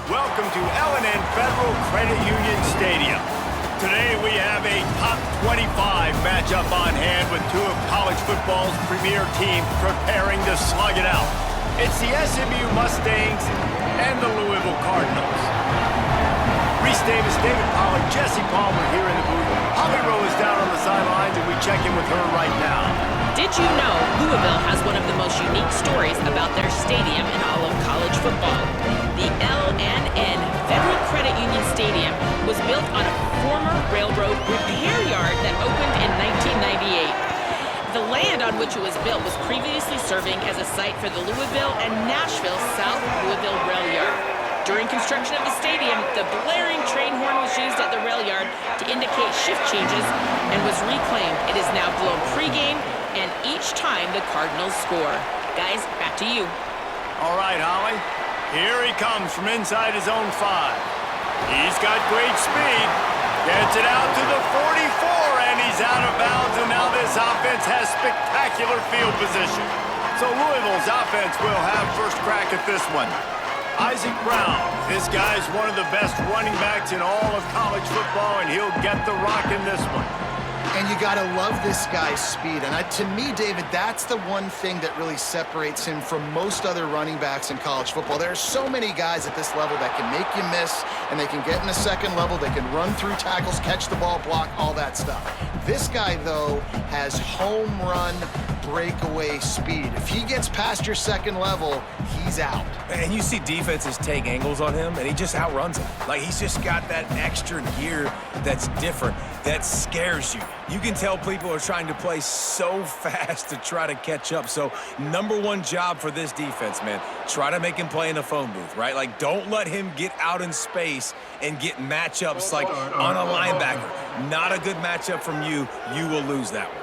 Welcome to L&N Federal Credit Union Stadium. Today we have a top 25 matchup on hand with two of college football's premier teams preparing to slug it out. It's the SMU Mustangs and the Louisville Cardinals. Reese Davis, David Pollard, Jesse Palmer here in the booth. Holly Rowe is down on the sidelines, and we check in with her right now. Did you know Louisville has one of the most unique stories about their stadium in all of college football? The L&N Federal Credit Union Stadium was built on a former railroad repair yard that opened in 1998. The land on which it was built was previously serving as a site for the Louisville and Nashville South Louisville Rail Yard. During construction of the stadium, the blaring train horn was used at the rail yard to indicate shift changes and was reclaimed. It is now blown pregame and each time the Cardinals score. Guys, back to you. All right, Holly. Here he comes from inside his own 5. He's got great speed. Gets it out to the 44, and he's out of bounds, and now this offense has spectacular field position. So Louisville's offense will have first crack at this one. Isaac Brown, this guy's one of the best running backs in all of college football, and he'll get the rock in this one. And you got to love this guy's speed. And to me, David, that's the one thing that really separates him from most other running backs in college football. There are so many guys at this level that can make you miss, and they can get in the second level. They can run through tackles, catch the ball, block, all that stuff. This guy, though, has home run breakaway speed. If he gets past your second level, he's out. And you see defenses take angles on him, and he just outruns them. Like, he's just got that extra gear that's different, that scares you. You can tell people are trying to play so fast to try to catch up. So, #1 job for this defense, man. Try to make him play in a phone booth, right? Like, don't let him get out in space and get matchups like on a linebacker. Not a good matchup from you. You will lose that one.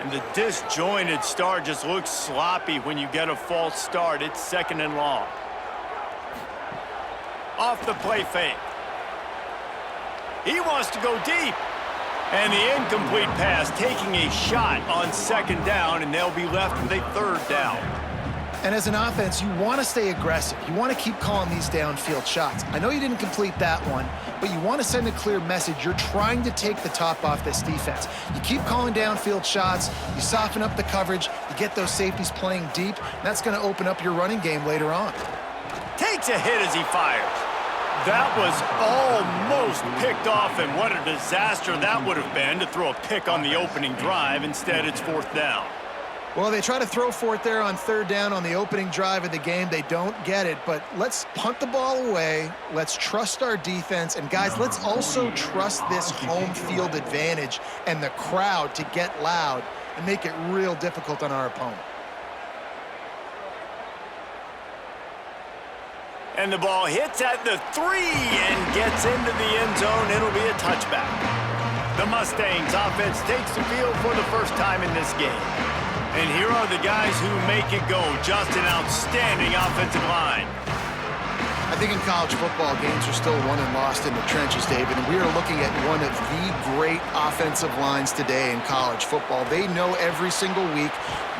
And the disjointed start just looks sloppy when you get a false start. It's 2nd and long. Off the play fake. He wants to go deep. And the incomplete pass taking a shot on 2nd down, and they'll be left with a 3rd down. And as an offense, you want to stay aggressive. You want to keep calling these downfield shots. I know you didn't complete that one, but you want to send a clear message. You're trying to take the top off this defense. You keep calling downfield shots, you soften up the coverage, you get those safeties playing deep, and that's going to open up your running game later on. Takes a hit as he fires. That was almost picked off, and what a disaster that would have been to throw a pick on the opening drive. Instead, it's 4th down. Well, they try to throw for it there on 3rd down on the opening drive of the game. They don't get it, but let's punt the ball away. Let's trust our defense. And, guys, let's also trust this home field advantage and the crowd to get loud and make it real difficult on our opponent. And the ball hits at the 3 and gets into the end zone. It'll be a touchback. The Mustangs offense takes the field for the first time in this game. And here are the guys who make it go. Just an outstanding offensive line. I think in college football, games are still won and lost in the trenches, David, and we are looking at one of the great offensive lines today in college football. They know every single week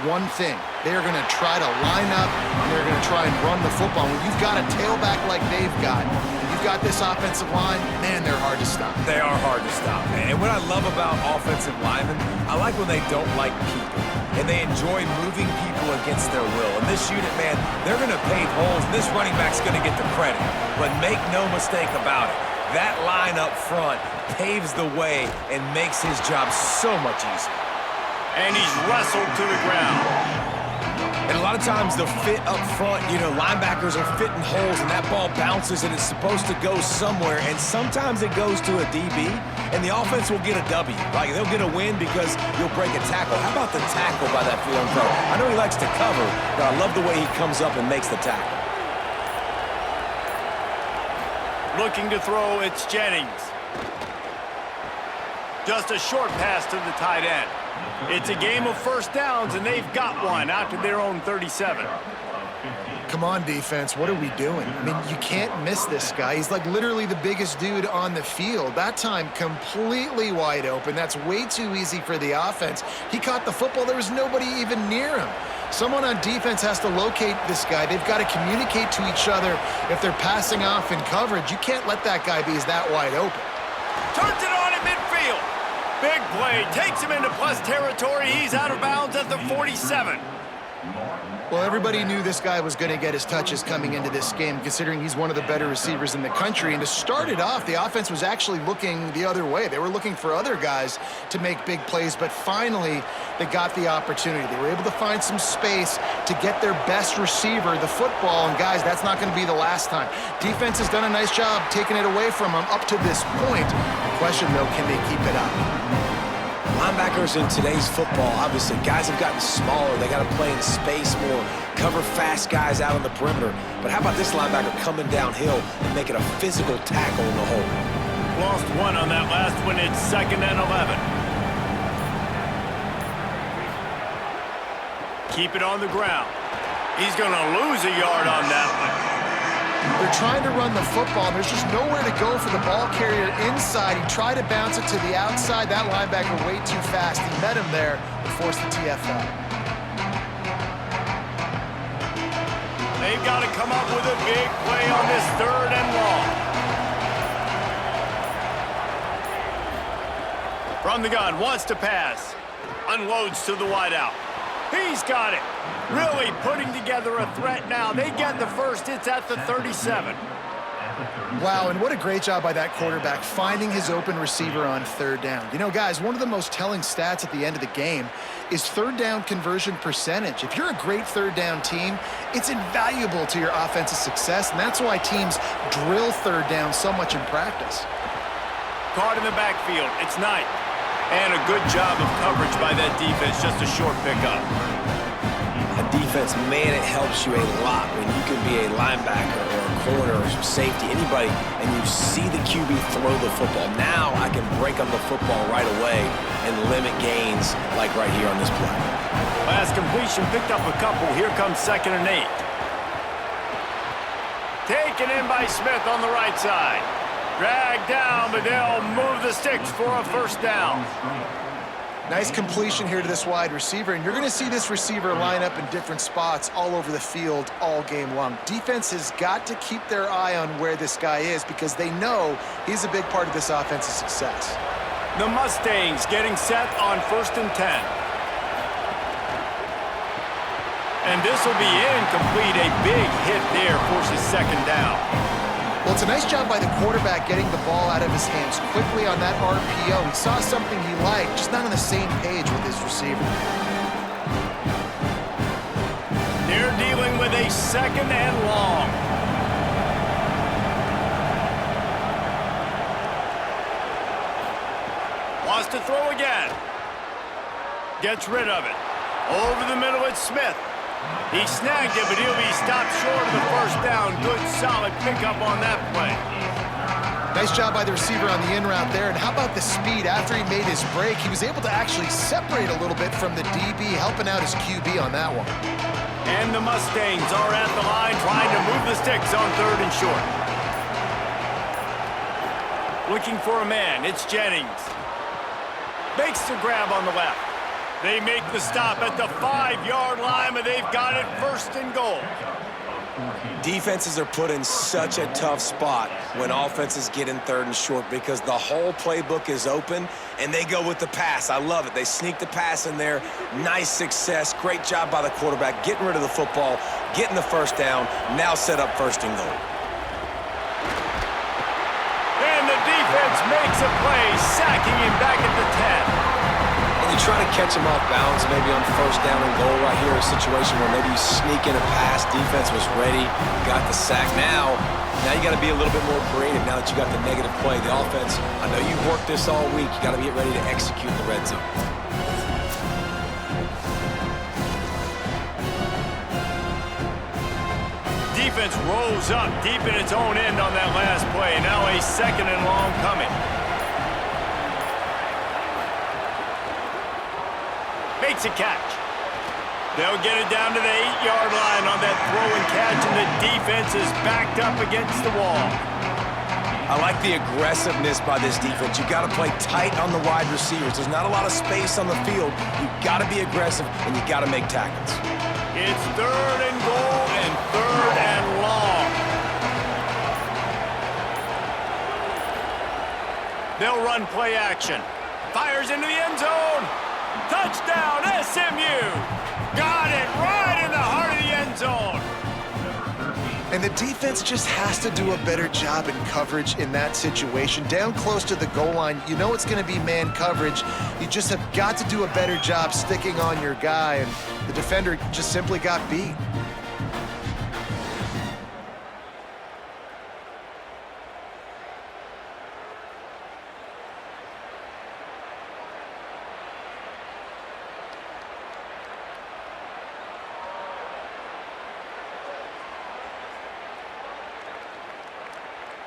one thing. They are going to try to line up, and they're going to try and run the football. When you've got a tailback like they've got, and you've got this offensive line, man, they're hard to stop. They are hard to stop, man. And what I love about offensive linemen, I like when they don't like people. And they enjoy moving people against their will. And this unit, man, they're going to pave holes. This running back's going to get the credit. But make no mistake about it, that line up front paves the way and makes his job so much easier. And he's wrestled to the ground. And a lot of times the fit up front, you know, linebackers are fitting holes and that ball bounces and it's supposed to go somewhere. And sometimes it goes to a DB and the offense will get a W. Like, they'll get a win because you'll break a tackle. How about the tackle by that field pro? I know he likes to cover, but I love the way he comes up and makes the tackle. Looking to throw, it's Jennings. Just a short pass to the tight end. It's a game of first downs, and they've got one out to their own 37. Come on, defense. What are we doing? I mean, you can't miss this guy. He's like literally the biggest dude on the field. That time, completely wide open. That's way too easy for the offense. He caught the football. There was nobody even near him. Someone on defense has to locate this guy. They've got to communicate to each other if they're passing off in coverage. You can't let that guy be that wide open. Turns it on in midfield. Big play. Takes him into plus territory. He's out of bounds at the 47. Well, everybody knew this guy was going to get his touches coming into this game, considering he's one of the better receivers in the country. And to start it off, the offense was actually looking the other way. They were looking for other guys to make big plays, but finally they got the opportunity. They were able to find some space to get their best receiver the football, and guys, that's not going to be the last time. Defense has done a nice job taking it away from them up to this point. The question, though, can they keep it up? Linebackers in today's football, obviously, guys have gotten smaller. They got to play in space more, cover fast guys out on the perimeter. But how about this linebacker coming downhill and making a physical tackle in the hole? Lost one on that last one. It's 2nd and 11. Keep it on the ground. He's going to lose a yard on that one. They're trying to run the football, and there's just nowhere to go for the ball carrier inside. He tried to bounce it to the outside. That linebacker way too fast. He met him there and forced the TFL. They've got to come up with a big play on this 3rd and long. From the gun, wants to pass. Unloads to the wideout. He's got it. Really putting together a threat now. They get the first. It's at the 37. Wow, and what a great job by that quarterback finding his open receiver on 3rd down. You know, guys, one of the most telling stats at the end of the game is 3rd down conversion percentage. If you're a great 3rd down team, it's invaluable to your offensive success, and that's why teams drill 3rd down so much in practice. Caught in the backfield. It's Knight. And a good job of coverage by that defense. Just a short pickup. A defense, man, it helps you a lot when you can be a linebacker or a corner or safety, anybody, and you see the QB throw the football. Now I can break up the football right away and limit gains like right here on this play. Last completion, picked up a couple. Here comes 2nd and 8. Taken in by Smith on the right side. Dragged down, but they'll move the sticks for a 1st down. Nice completion here to this wide receiver, and you're going to see this receiver line up in different spots all over the field all game long. Defense has got to keep their eye on where this guy is because they know he's a big part of this offense's success. The Mustangs getting set on 1st and 10. And this will be incomplete. A big hit there forces 2nd down. Well, it's a nice job by the quarterback getting the ball out of his hands quickly on that RPO. He saw something he liked, just not on the same page with his receiver. They're dealing with a 2nd and long. Wants to throw again. Gets rid of it. Over the middle, it's Smith. He snagged it, but he'll be stopped short of the 1st down. Good, solid pickup on that play. Nice job by the receiver on the in route there. And how about the speed? After he made his break, he was able to actually separate a little bit from the DB, helping out his QB on that one. And the Mustangs are at the line trying to move the sticks on 3rd and short. Looking for a man. It's Jennings. Makes the grab on the left. They make the stop at the 5-yard line, but they've got it 1st and goal. Defenses are put in such a tough spot when offenses get in 3rd and short because the whole playbook is open and they go with the pass. I love it. They sneak the pass in there. Nice success. Great job by the quarterback getting rid of the football, getting the 1st down, now set up 1st and goal. And the defense makes a play, sacking him back at the 10. You try to catch him off balance, maybe on 1st down and goal right here, a situation where maybe you sneak in a pass, defense was ready, got the sack. Now you got to be a little bit more creative now that you got the negative play. The offense, I know you've worked this all week, you got to get ready to execute the red zone. Defense rolls up deep in its own end on that last play. Now a 2nd and long coming. Makes a catch. They'll get it down to the 8-yard line on that throw and catch, and the defense is backed up against the wall. I like the aggressiveness by this defense. You got to play tight on the wide receivers. There's not a lot of space on the field. You got to be aggressive, and you got to make tackles. It's 3rd and goal and 3rd and long. They'll run play action. Fires into the end zone. Touchdown, SMU. Got it right in the heart of the end zone. And the defense just has to do a better job in coverage in that situation. Down close to the goal line, you know it's going to be man coverage. You just have got to do a better job sticking on your guy, and the defender just simply got beat.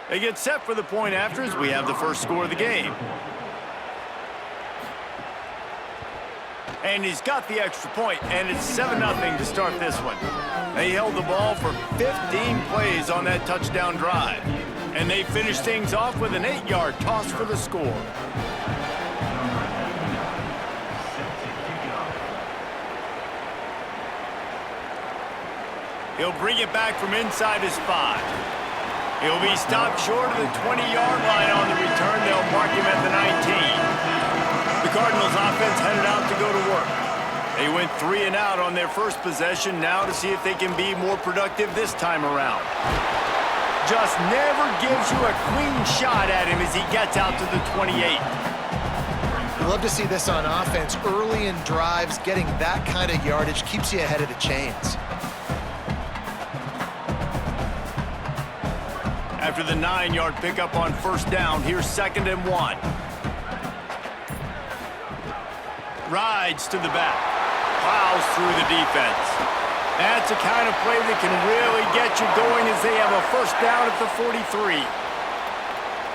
They get set for the point after as we have the first score of the game. And he's got the extra point, and it's 7-0 to start this one. They held the ball for 15 plays on that touchdown drive. And they finished things off with an 8-yard toss for the score. He'll bring it back from inside his 5. He'll be stopped short of the 20-yard line on the return. They'll mark him at the 19. The Cardinals offense headed out to go to work. They went 3 and out on their first possession, now to see if they can be more productive this time around. Just never gives you a clean shot at him as he gets out to the 28. You love to see this on offense. Early in drives, getting that kind of yardage keeps you ahead of the chains. After the 9-yard pickup on first down, here's 2nd and 1. Rides to the back. Plows through the defense. That's the kind of play that can really get you going as they have a first down at the 43.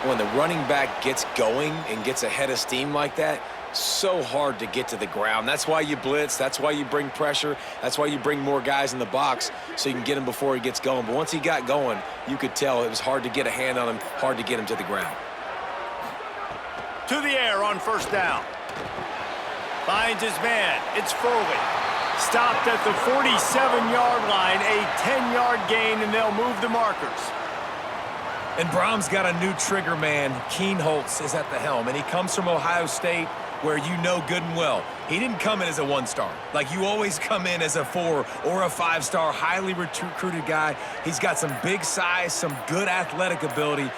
When the running back gets going and gets ahead of steam like that, so hard to get to the ground. That's why you blitz. That's why you bring pressure. That's why you bring more guys in the box so you can get him before he gets going. But once he got going, you could tell it was hard to get a hand on him, hard to get him to the ground. To the air on first down. Finds his man. It's Foley. Stopped at the 47-yard line, a 10-yard gain, and they'll move the markers. And Brom's got a new trigger man. Keen Holtz is at the helm, and he comes from Ohio State, where you know good and well. He didn't come in as a 1-star. Like, you always come in as a 4 or a 5-star, highly recruited guy. He's got some big size, some good athletic ability.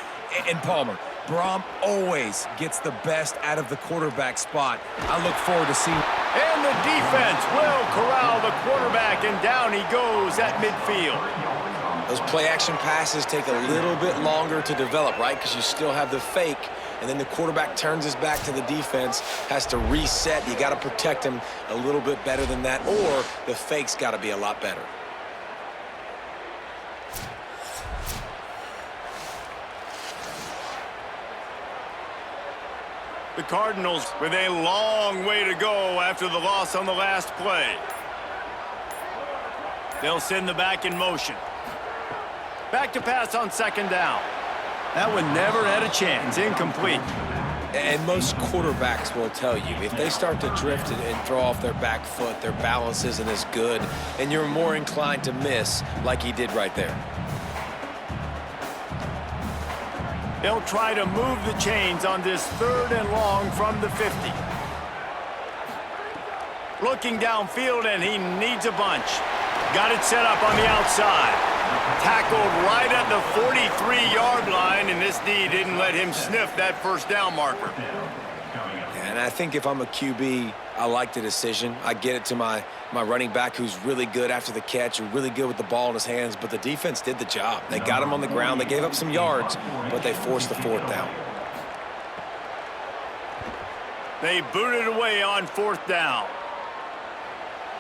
And Palmer, Brom always gets the best out of the quarterback spot. I look forward to seeing. And the defense will corral the quarterback, and down he goes at midfield. Those play-action passes take a little bit longer to develop, right? Because you still have the fake, and then the quarterback turns his back to the defense, has to reset. You got to protect him a little bit better than that, or the fake's got to be a lot better. The Cardinals with a long way to go after the loss on the last play. They'll send the back in motion. Back to pass on 2nd down. That one never had a chance. Incomplete. And most quarterbacks will tell you, if they start to drift and throw off their back foot, their balance isn't as good, and you're more inclined to miss like he did right there. They'll try to move the chains on this 3rd and long from the 50. Looking downfield, and he needs a bunch. Got it set up on the outside. Tackled right at the 43-yard line, and this D didn't let him sniff that first down marker. And I think if I'm a QB, I like the decision. I get it to my running back, who's really good after the catch, and really good with the ball in his hands, but the defense did the job. They got him on the ground. They gave up some yards, but they forced the 4th down. They booted away on 4th down.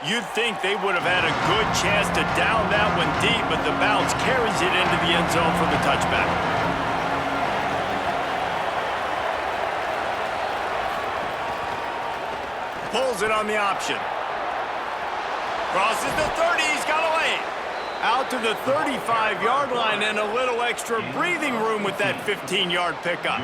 You'd think they would have had a good chance to down that one deep, but the bounce carries it into the end zone for the touchback. Pulls it on the option. Crosses the 30, he's got away. Out to the 35-yard line, and a little extra breathing room with that 15-yard pickup.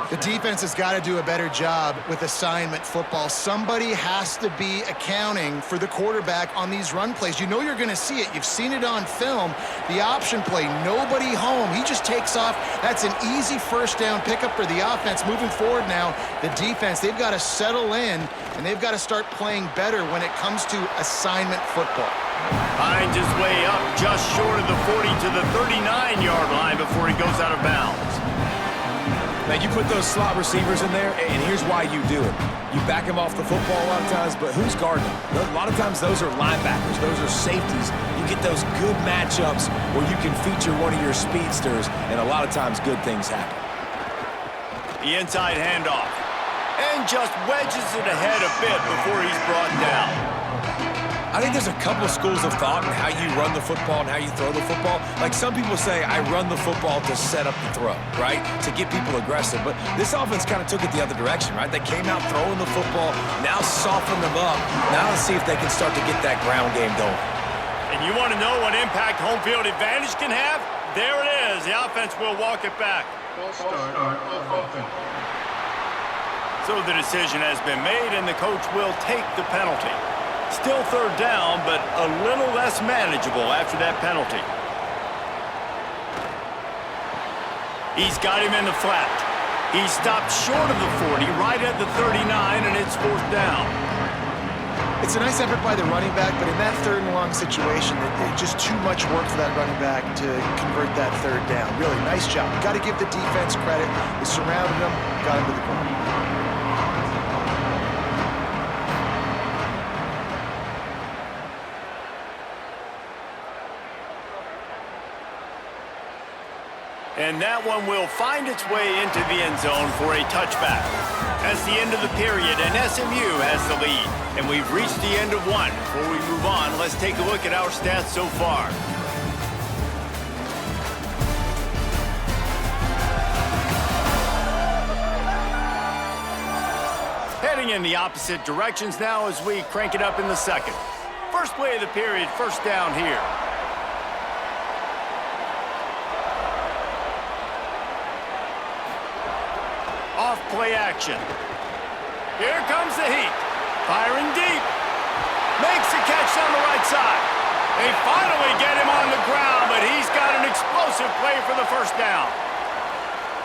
The defense has got to do a better job with assignment football. Somebody has to be accounting for the quarterback on these run plays. You know you're going to see it. You've seen it on film. The option play, nobody home. He just takes off. That's an easy first down pickup for the offense. Moving forward now, the defense, they've got to settle in, and they've got to start playing better when it comes to assignment football. Finds his way up just short of the 40 to the 39-yard line before he goes out of bounds. Now, you put those slot receivers in there, and here's why you do it. You back them off the football a lot of times, but who's guarding them? A lot of times those are linebackers. Those are safeties. You get those good matchups where you can feature one of your speedsters, and a lot of times good things happen. The inside handoff. And just wedges it ahead a bit before he's brought down. I think there's a couple of schools of thought in how you run the football and how you throw the football. Like some people say, I run the football to set up the throw, right? To get people aggressive. But this offense kind of took it the other direction, right? They came out throwing the football, now soften them up. Now let's see if they can start to get that ground game going. And you want to know what impact home field advantage can have? There it is. The offense will walk it back. So the decision has been made, and the coach will take the penalty. Still third down, but a little less manageable after that penalty. He's got him in the flat. He stopped short of the 40, right at the 39, and it's fourth down. It's a nice effort by the running back, but in that third and long situation, it's just too much work for that running back to convert that third down. Really, nice job. Got to give the defense credit. They surrounded him, got him to the ground. And that one will find its way into the end zone for a touchback. That's the end of the period, and SMU has the lead. And we've reached the end of one. Before we move on, let's take a look at our stats so far. Heading in the opposite directions now as we crank it up in the second. First play of the period, first down here. Off play action. Here comes the heat. Firing deep. Makes the catch on the right side. They finally get him on the ground, but he's got an explosive play for the first down.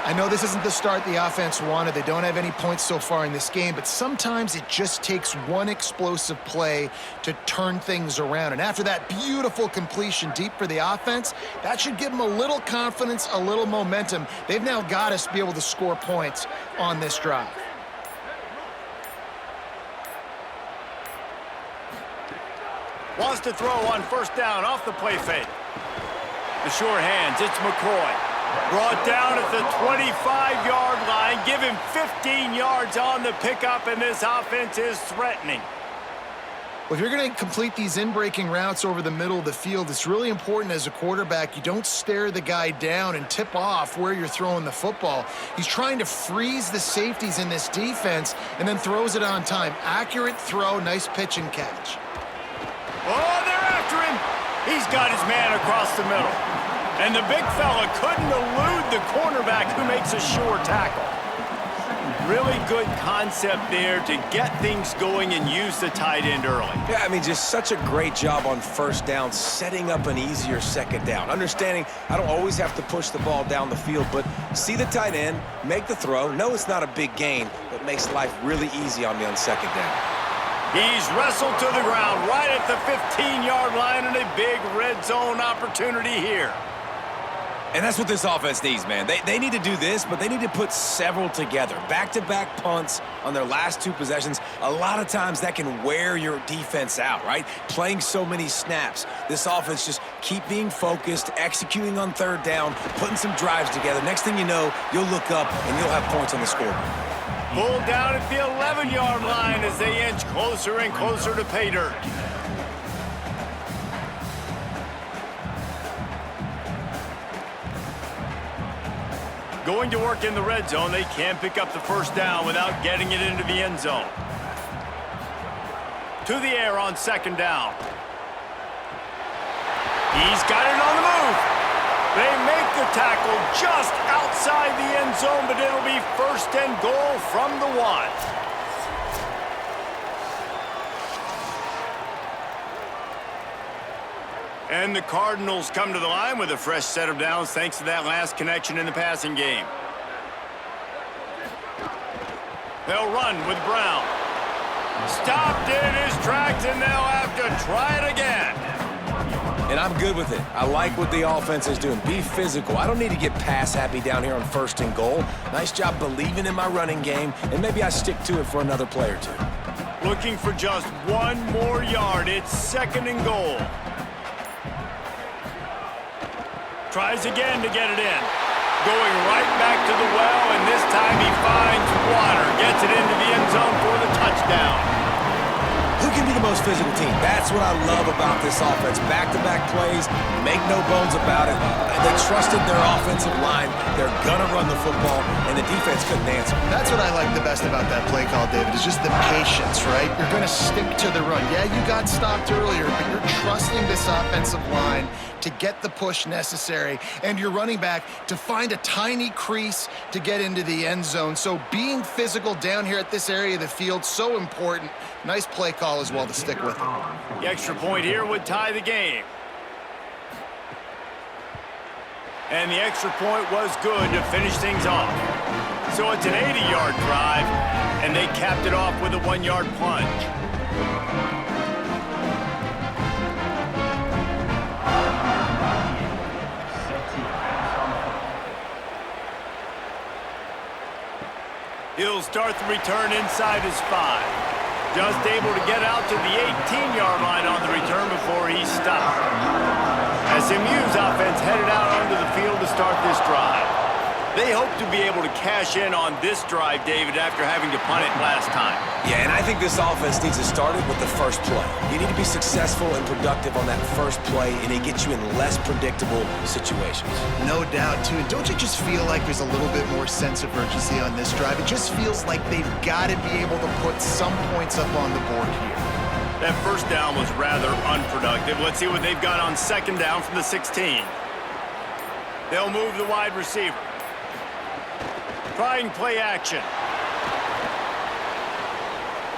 I know this isn't the start the offense wanted. They don't have any points so far in this game, but sometimes it just takes one explosive play to turn things around. And after that beautiful completion deep for the offense, that should give them a little confidence, a little momentum. They've now got us to be able to score points on this drive. Wants to throw on first down off the play fake. The short hands, it's McCoy. Brought down at the 25-yard line. Give him 15 yards on the pickup, and this offense is threatening. Well, if you're going to complete these in-breaking routes over the middle of the field, it's really important as a quarterback you don't stare the guy down and tip off where you're throwing the football. He's trying to freeze the safeties in this defense and then throws it on time. Accurate throw, nice pitch and catch. Oh, they're after him. He's got his man across the middle. And the big fella couldn't elude the cornerback who makes a sure tackle. Really good concept there to get things going and use the tight end early. Yeah, I mean, just such a great job on first down, setting up an easier second down. Understanding I don't always have to push the ball down the field, but see the tight end, make the throw. No, it's not a big gain, but makes life really easy on me on second down. He's wrestled to the ground right at the 15-yard line, and a big red zone opportunity here. And that's what this offense needs, man. They need to do this, but they need to put several together. Back-to-back punts on their last two possessions. A lot of times that can wear your defense out, right? Playing so many snaps. This offense just keep being focused, executing on third down, putting some drives together. Next thing you know, you'll look up and you'll have points on the scoreboard. Pulled down at the 11-yard line as they inch closer and closer to pay dirt. Going to work in the red zone, they can't pick up the first down without getting it into the end zone. To the air on second down. He's got it on the move. They make the tackle just outside the end zone, but it'll be 1st and goal from the 1. And the Cardinals come to the line with a fresh set of downs thanks to that last connection in the passing game. They'll run with Brown. Stopped in his tracks, and they'll have to try it again. And I'm good with it. I like what the offense is doing. Be physical. I don't need to get pass happy down here on 1st and goal. Nice job believing in my running game, and maybe I stick to it for another play or two. Looking for just 1 more yard. It's 2nd and goal. Tries again to get it in. Going right back to the well, and this time he finds water. Gets it into the end zone for the touchdown. Who can be the most physical team? That's what I love about this offense. Back-to-back plays, make no bones about it. They trusted their offensive line. They're going to run the football, and the defense couldn't answer. That's what I like the best about that play call, David, is just the patience, right? You're going to stick to the run. Yeah, you got stopped earlier, but you're trusting this offensive line to get the push necessary, and your running back to find a tiny crease to get into the end zone. So being physical down here at this area of the field, so important. Nice play call as well to stick with it. The extra point here would tie the game. And the extra point was good to finish things off. So it's an 80-yard drive, and they capped it off with a 1-yard plunge. He'll start the return inside his 5. Just able to get out to the 18-yard line on the return before he stopped. SMU's offense headed out onto the field to start this drive. They hope to be able to cash in on this drive, David, after having to punt it last time. Yeah, and I think this offense needs to start it with the first play. You need to be successful and productive on that first play, and it gets you in less predictable situations. No doubt, too. And don't you just feel like there's a little bit more sense of urgency on this drive? It just feels like they've got to be able to put some points up on the board here. That first down was rather unproductive. Let's see what they've got on 2nd down from the 16. They'll move the wide receiver. Trying play action.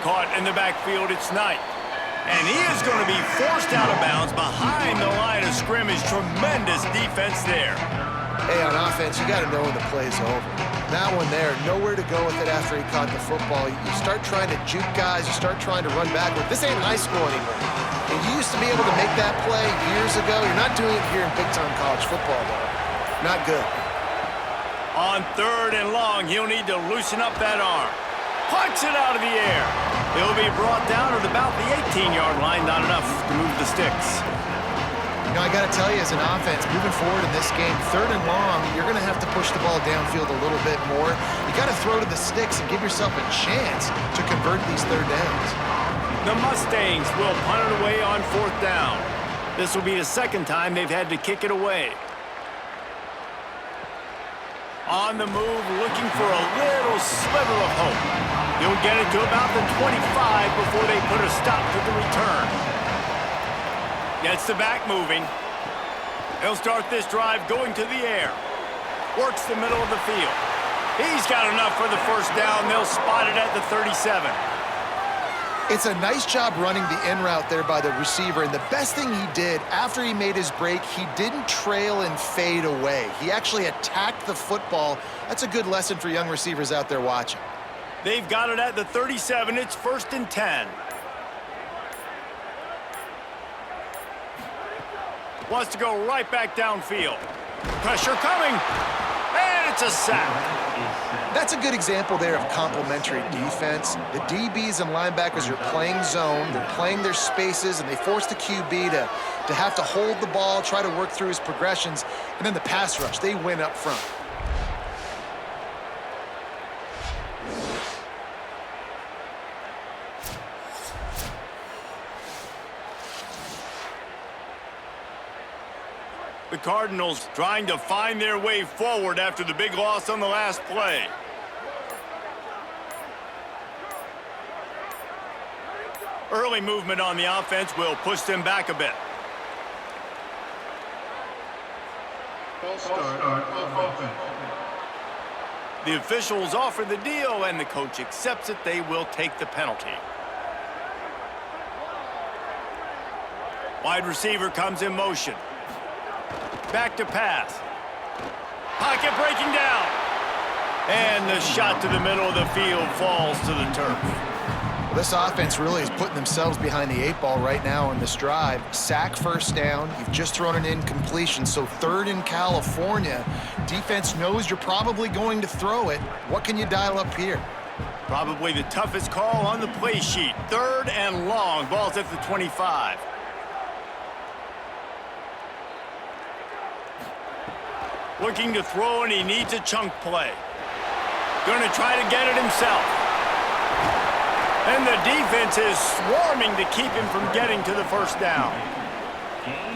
Caught in the backfield, it's Knight. And he is going to be forced out of bounds behind the line of scrimmage. Tremendous defense there. Hey, on offense, you got to know when the play's over. That one there, nowhere to go with it after he caught the football. You start trying to juke guys, you start trying to run backward. This ain't high school anymore. And you used to be able to make that play years ago. You're not doing it here in big-time college football, though. Not good. On 3rd and long, he'll need to loosen up that arm. Plucks it out of the air. He'll be brought down at about the 18-yard line. Not enough to move the sticks. You know, I got to tell you, as an offense, moving forward in this game, 3rd and long, you're going to have to push the ball downfield a little bit more. You got to throw to the sticks and give yourself a chance to convert these 3rd downs. The Mustangs will punt it away on 4th down. This will be the 2nd time they've had to kick it away. On the move, looking for a little sliver of hope. He'll get it to about the 25 before they put a stop to the return. Gets the back moving. He'll start this drive going to the air. Works the middle of the field. He's got enough for the 1st down. They'll spot it at the 37. It's a nice job running the in route there by the receiver, and the best thing he did after he made his break, he didn't trail and fade away. He actually attacked the football. That's a good lesson for young receivers out there watching. They've got it at the 37. It's 1st and 10. Wants to go right back downfield. Pressure coming, and it's a sack. That's a good example there of complementary defense. The DBs and linebackers are playing zone, they're playing their spaces, and they force the QB to have to hold the ball, try to work through his progressions, and then the pass rush, they win up front. The Cardinals trying to find their way forward after the big loss on the last play. Early movement on the offense will push them back a bit. False start on offense. The officials offer the deal, and the coach accepts it. They will take the penalty. Wide receiver comes in motion. Back to pass. Pocket breaking down. And the shot to the middle of the field falls to the turf. Well, this offense really is putting themselves behind the 8 ball right now on this drive. Sack, first down. You've just thrown an incompletion, so 3rd in California. Defense knows you're probably going to throw it. What can you dial up here? Probably the toughest call on the play sheet. 3rd and long. Ball's at the 25. Looking to throw, and he needs a chunk play. Going to try to get it himself. And the defense is swarming to keep him from getting to the first down.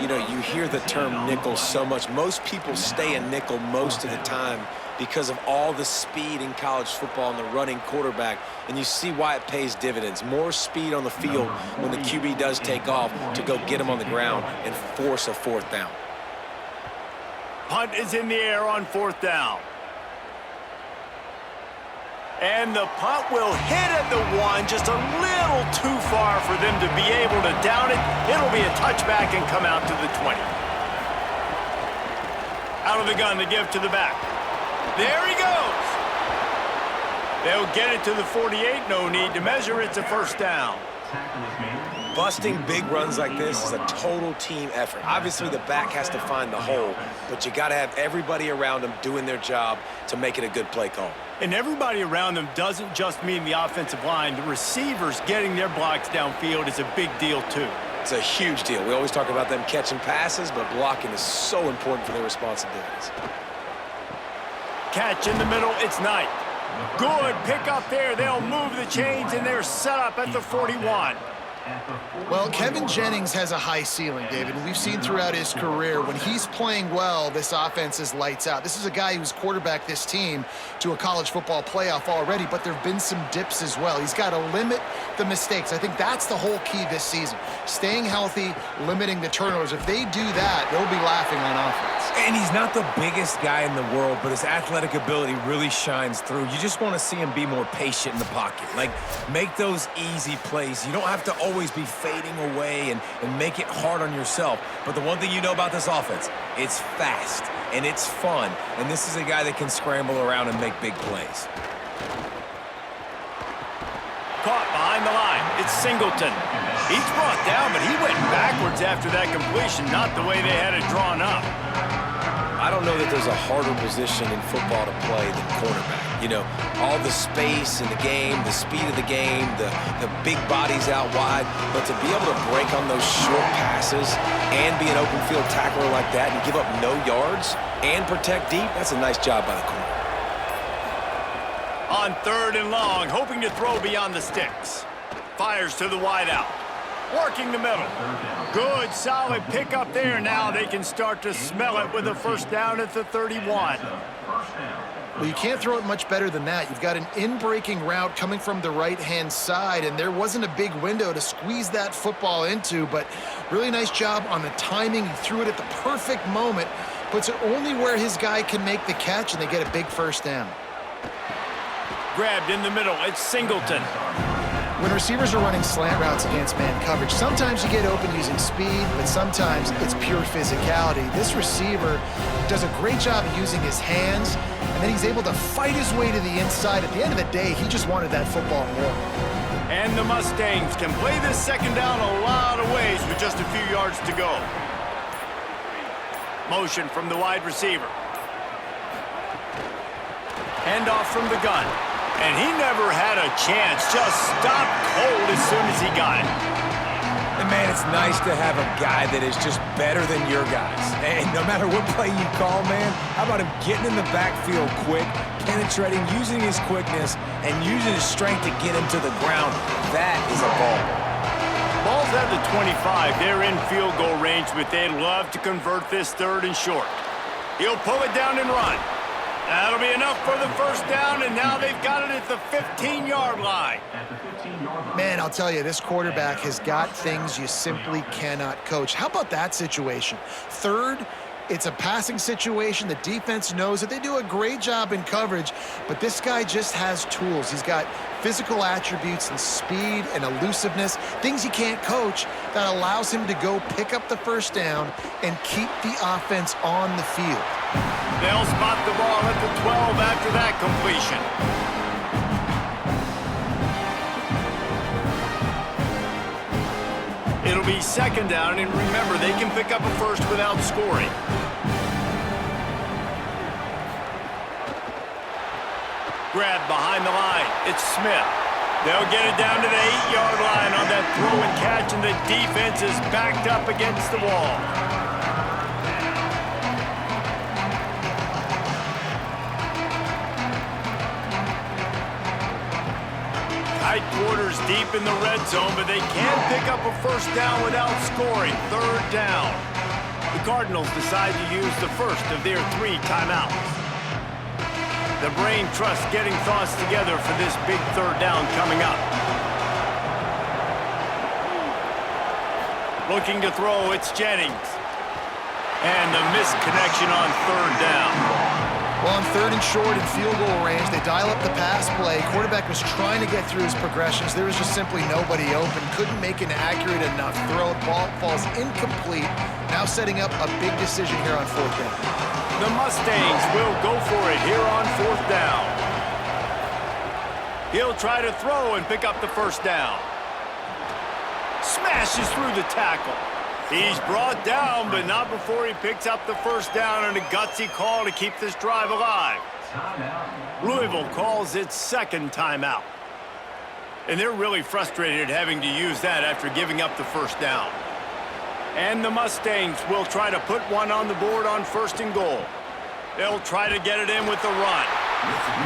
You know, you hear the term nickel so much. Most people stay in nickel most of the time because of all the speed in college football and the running quarterback, and you see why it pays dividends. More speed on the field when the QB does take off to go get him on the ground and force a 4th down. Punt is in the air on 4th down. And the punt will hit at the 1, just a little too far for them to be able to down it. It'll be a touchback and come out to the 20. Out of the gun to give to the back. There he goes. They'll get it to the 48. No need to measure. It's a first down. Busting big runs like this is a total team effort. Obviously, the back has to find the hole, but you got to have everybody around them doing their job to make it a good play call. And everybody around them doesn't just mean the offensive line. The receivers getting their blocks downfield is a big deal, too. It's a huge deal. We always talk about them catching passes, but blocking is so important for their responsibilities. Catch in the middle. It's Knight. Good pick up there. They'll move the chains, and they're set up at the 41. Well, Kevin Jennings has a high ceiling, David. We've seen throughout his career, when he's playing well, this offense is lights out. This is a guy who's quarterbacked this team to a college football playoff already, but there have been some dips as well. He's got to limit the mistakes. I think that's the whole key this season. Staying healthy, limiting the turnovers. If they do that, they'll be laughing on offense. And he's not the biggest guy in the world, but his athletic ability really shines through. You just want to see him be more patient in the pocket. Like, make those easy plays. You don't have to always be fading away and make it hard on yourself. But the one thing you know about this offense, it's fast and it's fun. And this is a guy that can scramble around and make big plays. Caught behind the line. It's Singleton. He's brought down, but he went backwards after that completion, not the way they had it drawn up. I don't know that there's a harder position in football to play than cornerback. You know, all the space in the game, the speed of the game, the big bodies out wide. But to be able to break on those short passes and be an open field tackler like that and give up no yards and protect deep, that's a nice job by the corner. On 3rd and long, hoping to throw beyond the sticks. Fires to the wideout. Working the middle. Good, solid pickup there. Now they can start to smell it with a first down at the 31. Well, you can't throw it much better than that. You've got an in-breaking route coming from the right-hand side, and there wasn't a big window to squeeze that football into, but really nice job on the timing. He threw it at the perfect moment, puts it only where his guy can make the catch, and they get a big first down. Grabbed in the middle. It's Singleton. When receivers are running slant routes against man coverage, sometimes you get open using speed, but sometimes it's pure physicality. This receiver does a great job of using his hands, and then he's able to fight his way to the inside. At the end of the day, he just wanted that football more. And the Mustangs can play this second down a lot of ways with just a few yards to go. Motion from the wide receiver. Handoff from the gun. And he never had a chance. Just stopped cold as soon as he got it. And, man, it's nice to have a guy that is just better than your guys. And no matter what play you call, man, how about him getting in the backfield quick, penetrating, using his quickness, and using his strength to get him to the ground. That is a ball. Ball's at the 25. They're in field goal range, but they'd love to convert this 3rd and short. He'll pull it down and run. That'll be enough for the first down, and now they've got it at the 15-yard line. Man, I'll tell you, this quarterback has got things you simply cannot coach. How about that situation? 3rd It's a passing situation. The defense knows that they do a great job in coverage, but this guy just has tools. He's got physical attributes and speed and elusiveness, things you can't coach, that allows him to go pick up the first down and keep the offense on the field. They'll spot the ball at the 12 after that completion. It'll be second down, and remember, they can pick up a first without scoring. Grab behind the line. It's Smith. They'll get it down to the 8-yard line on that throw and catch, and the defense is backed up against the wall. Tight quarters deep in the red zone, but they can't pick up a first down without scoring. Third down. The Cardinals decide to use the first of their 3 timeouts. The brain trust getting thoughts together for this big third down coming up. Looking to throw, it's Jennings. And the missed connection on third down. Well, on 3rd and short in field goal range, they dial up the pass play. Quarterback was trying to get through his progressions. There was just simply nobody open. Couldn't make an accurate enough throw. Ball falls incomplete. Now setting up a big decision here on 4th down. The Mustangs will go for it here on 4th down. He'll try to throw and pick up the first down. Smashes through the tackle. He's brought down, but not before he picks up the first down, and a gutsy call to keep this drive alive. Louisville calls its 2nd timeout. And they're really frustrated having to use that after giving up the first down. And the Mustangs will try to put one on the board on 1st and goal. They'll try to get it in with the run.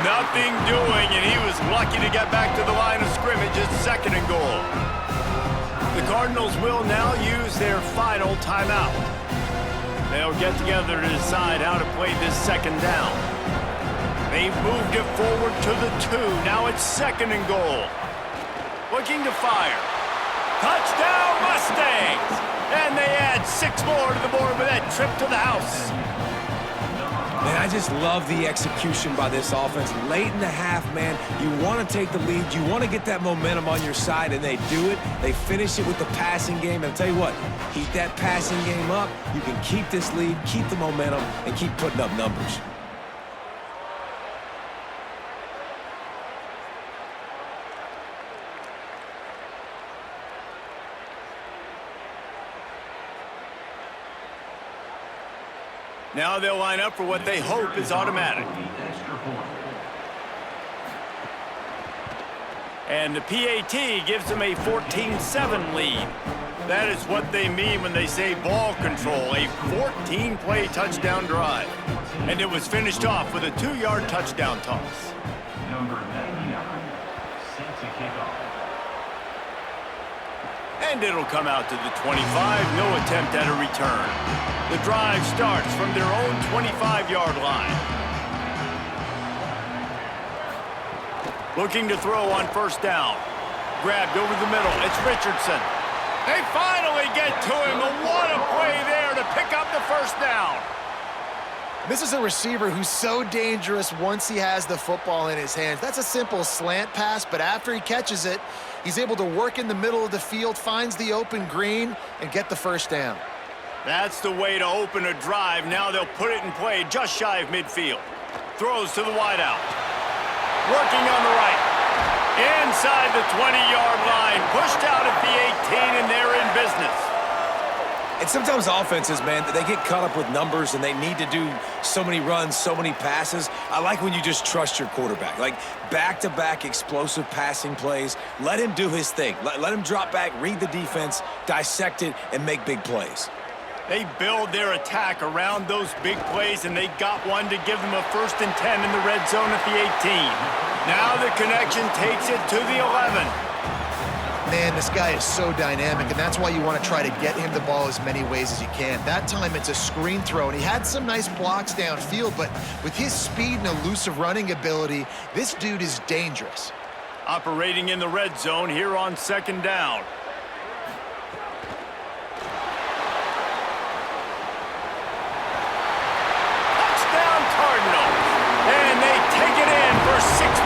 Nothing doing, and he was lucky to get back to the line of scrimmage at 2nd and goal. The Cardinals will now use their final timeout. They'll get together to decide how to play this 2nd down. They've moved it forward to the 2. Now it's 2nd and goal. Looking to fire. Touchdown, Mustangs! And they add 6 more to the board with that trip to the house. Man, I just love the execution by this offense. Late in the half, man, you want to take the lead. You want to get that momentum on your side, and they do it. They finish it with the passing game. And I'll tell you what, keep that passing game up. You can keep this lead, keep the momentum, and keep putting up numbers. Now they'll line up for what they hope is automatic. And the PAT gives them a 14-7 lead. That is what they mean when they say ball control, a 14-play touchdown drive. And it was finished off with a 2-yard touchdown toss. Number 99, set to kick off. And it'll come out to the 25, no attempt at a return. The drive starts from their own 25-yard line. Looking to throw on 1st down. Grabbed over the middle, it's Richardson. They finally get to him, and what a play there to pick up the 1st down. This is a receiver who's so dangerous once he has the football in his hands. That's a simple slant pass, but after he catches it, he's able to work in the middle of the field, finds the open green, and get the 1st down. That's the way to open a drive. Now they'll put it in play just shy of midfield. Throws to the wideout. Working on the right. Inside the 20-yard line. Pushed out at the 18, and they're in business. And sometimes offenses, man, they get caught up with numbers and they need to do so many runs, so many passes. I like when you just trust your quarterback. Like back-to-back explosive passing plays. Let him do his thing. Let him drop back, read the defense, dissect it, and make big plays. They build their attack around those big plays, and they got one to give them a 1st and 10 in the red zone at the 18. Now the connection takes it to the 11. Man, this guy is so dynamic, and that's why you want to try to get him the ball as many ways as you can. That time, it's a screen throw, and he had some nice blocks downfield, but with his speed and elusive running ability, this dude is dangerous. Operating in the red zone here on 2nd down.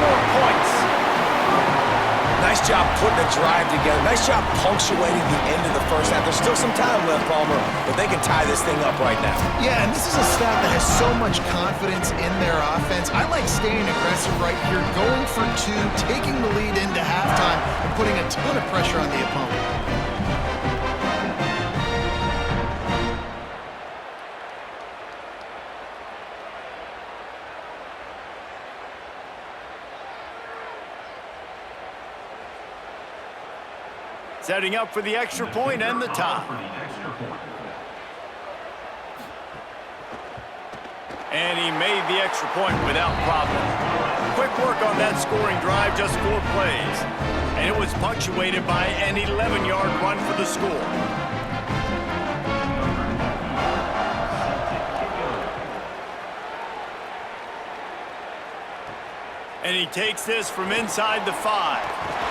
more points. Nice job putting the drive together. Nice job punctuating the end of the first half. There's still some time left, Palmer, but they can tie this thing up right now. Yeah, and this is a staff that has so much confidence in their offense. I like staying aggressive right here, going for two, taking the lead into halftime, and putting a ton of pressure on the opponent. Setting up for the extra point and the tie. And he made the extra point without problem. Quick work on that scoring drive, just 4 plays. And it was punctuated by an 11-yard run for the score. And he takes this from inside the 5.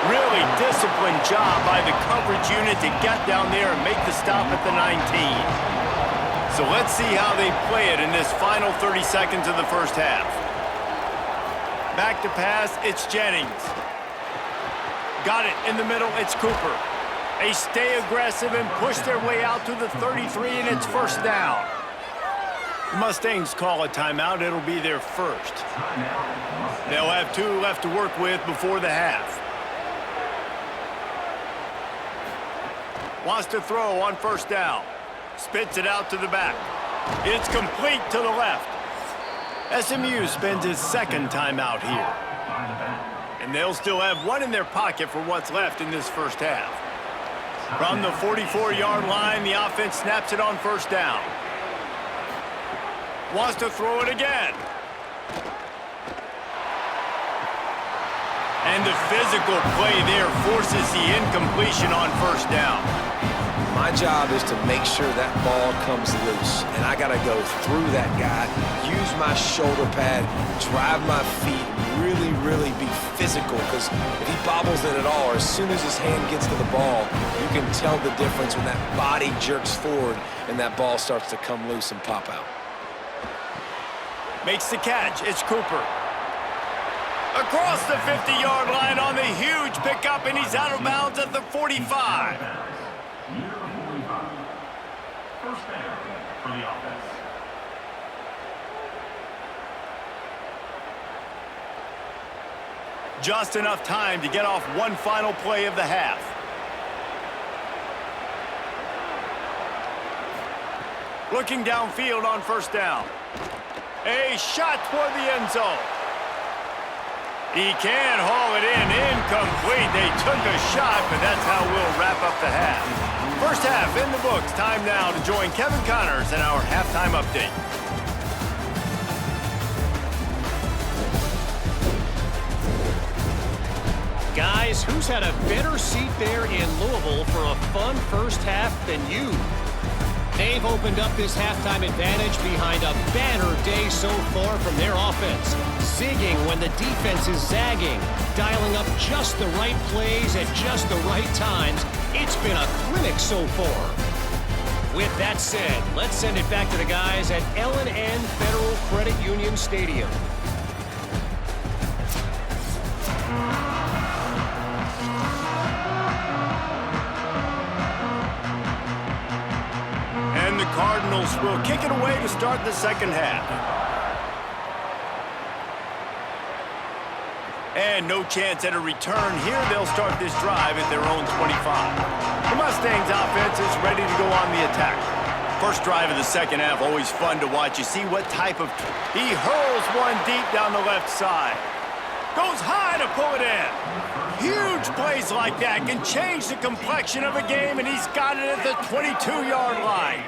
Really disciplined job by the coverage unit to get down there and make the stop at the 19. So let's see how they play it in this final 30 seconds of the first half. Back to pass, it's Jennings. Got it in the middle, it's Cooper. They stay aggressive and push their way out to the 33, and it's first down. The Mustangs call a timeout. It'll be their first. They'll have 2 left to work with before the half. Wants to throw on first down. Spits it out to the back. It's complete to the left. SMU spends his second timeout here. And they'll still have 1 in their pocket for what's left in this first half. From the 44-yard line, the offense snaps it on first down. Wants to throw it again. And the physical play there forces the incompletion on first down. My job is to make sure that ball comes loose, and I got to go through that guy, use my shoulder pad, drive my feet, really be physical, because if he bobbles it at all, or as soon as his hand gets to the ball, you can tell the difference when that body jerks forward and that ball starts to come loose and pop out. Makes the catch. It's Cooper. Across the 50-yard line on the huge pickup, and he's out of bounds at the 45. First down for the offense. Just enough time to get off one final play of the half. Looking downfield on first down. A shot toward the end zone. He can haul it in. Incomplete. They took a shot, but that's how we'll wrap up the half. First half in the books. Time now to join Kevin Connors in our halftime update. Guys, who's had a better seat there in Louisville for a fun first half than you? They've opened up this halftime advantage behind a banner day so far from their offense. Zigging when the defense is zagging, dialing up just the right plays at just the right times. It's been a clinic so far. With that said, let's send it back to the guys at L&N Federal Credit Union Stadium. And the Cardinals will kick it away to start the second half. And no chance at a return here. They'll start this drive at their own 25. The Mustangs offense is ready to go on the attack. First drive of the second half, always fun to watch. You see what type of... He hurls one deep down the left side. Goes high to pull it in. Huge plays like that can change the complexion of a game, and he's got it at the 22-yard line.